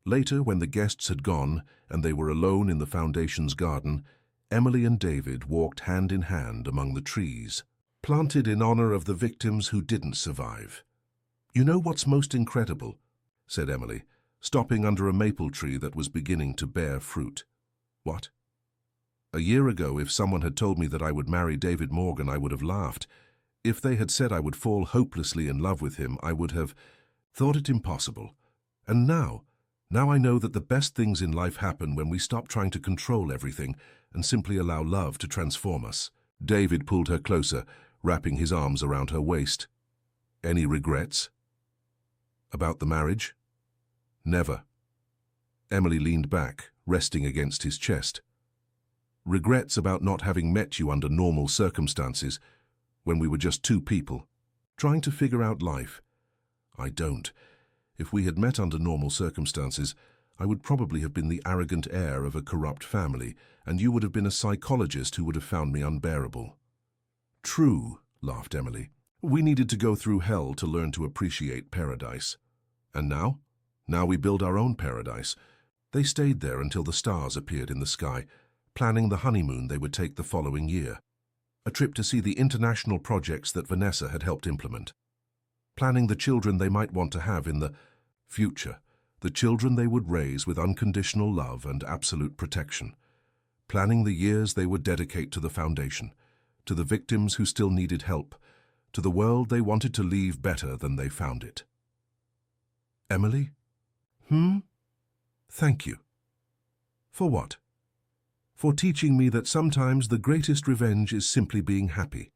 Later, when the guests had gone and they were alone in the Foundation's garden, Emily and David walked hand in hand among the trees, planted in honor of the victims who didn't survive. You know what's most incredible? Said Emily, stopping under a maple tree that was beginning to bear fruit. What? A year ago, if someone had told me that I would marry David Morgan, I would have laughed. If they had said I would fall hopelessly in love with him, I would have thought it impossible. And now I know that the best things in life happen when we stop trying to control everything and simply allow love to transform us. David pulled her closer, wrapping his arms around her waist. Any regrets? About the marriage? Never. Emily leaned back, resting against his chest. Regrets about not having met you under normal circumstances, when we were just two people, trying to figure out life. I don't. If we had met under normal circumstances, I would probably have been the arrogant heir of a corrupt family, and you would have been a psychologist who would have found me unbearable. True, laughed Emily. We needed to go through hell to learn to appreciate paradise. And now? Now we build our own paradise. They stayed there until the stars appeared in the sky, planning the honeymoon they would take the following year. A trip to see the international projects that Vanessa had helped implement. Planning the children they might want to have in the future, the children they would raise with unconditional love and absolute protection. Planning the years they would dedicate to the foundation, to the victims who still needed help, to the world they wanted to leave better than they found it. Emily? Thank you. For what? For teaching me that sometimes the greatest revenge is simply being happy.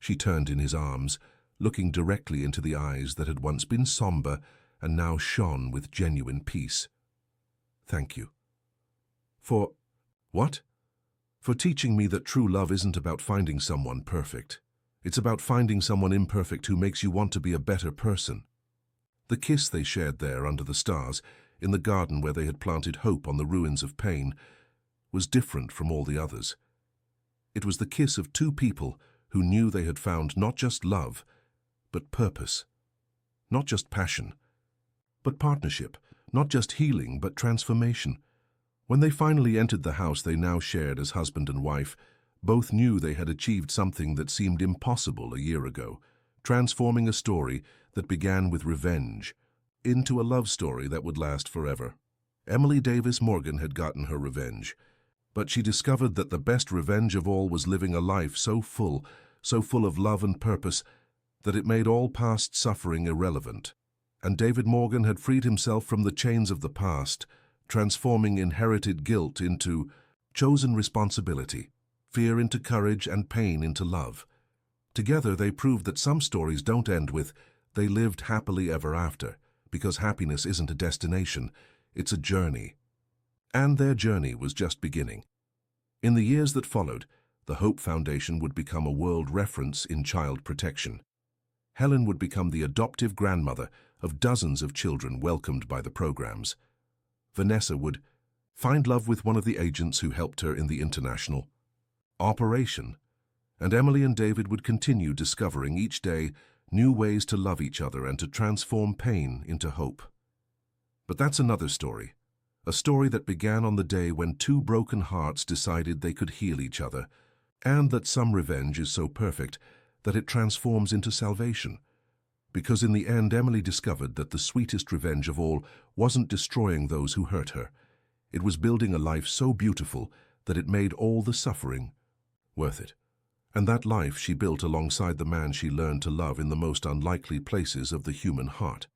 She turned in his arms, looking directly into the eyes that had once been somber and now shone with genuine peace. Thank you. For what? For teaching me that true love isn't about finding someone perfect. It's about finding someone imperfect who makes you want to be a better person. The kiss they shared there under the stars, in the garden where they had planted hope on the ruins of pain, was different from all the others. It was the kiss of two people who knew they had found not just love, but purpose. Not just passion, but partnership. Not just healing, but transformation. When they finally entered the house they now shared as husband and wife, both knew they had achieved something that seemed impossible a year ago, transforming a story that began with revenge into a love story that would last forever. Emily Davis Morgan had gotten her revenge, but she discovered that the best revenge of all was living a life so full of love and purpose, that it made all past suffering irrelevant. And David Morgan had freed himself from the chains of the past, transforming inherited guilt into chosen responsibility, fear into courage, and pain into love. Together they proved that some stories don't end with "they lived happily ever after," because happiness isn't a destination, it's a journey. And their journey was just beginning. In the years that followed, the Hope Foundation would become a world reference in child protection. Helen would become the adoptive grandmother of dozens of children welcomed by the programs. Vanessa would find love with one of the agents who helped her in the international operation, and Emily and David would continue discovering each day new ways to love each other and to transform pain into hope. But that's another story, a story that began on the day when two broken hearts decided they could heal each other, and that some revenge is so perfect that it transforms into salvation. Because in the end, Emily discovered that the sweetest revenge of all wasn't destroying those who hurt her. It was building a life so beautiful that it made all the suffering worth it. And that life she built alongside the man she learned to love in the most unlikely places of the human heart.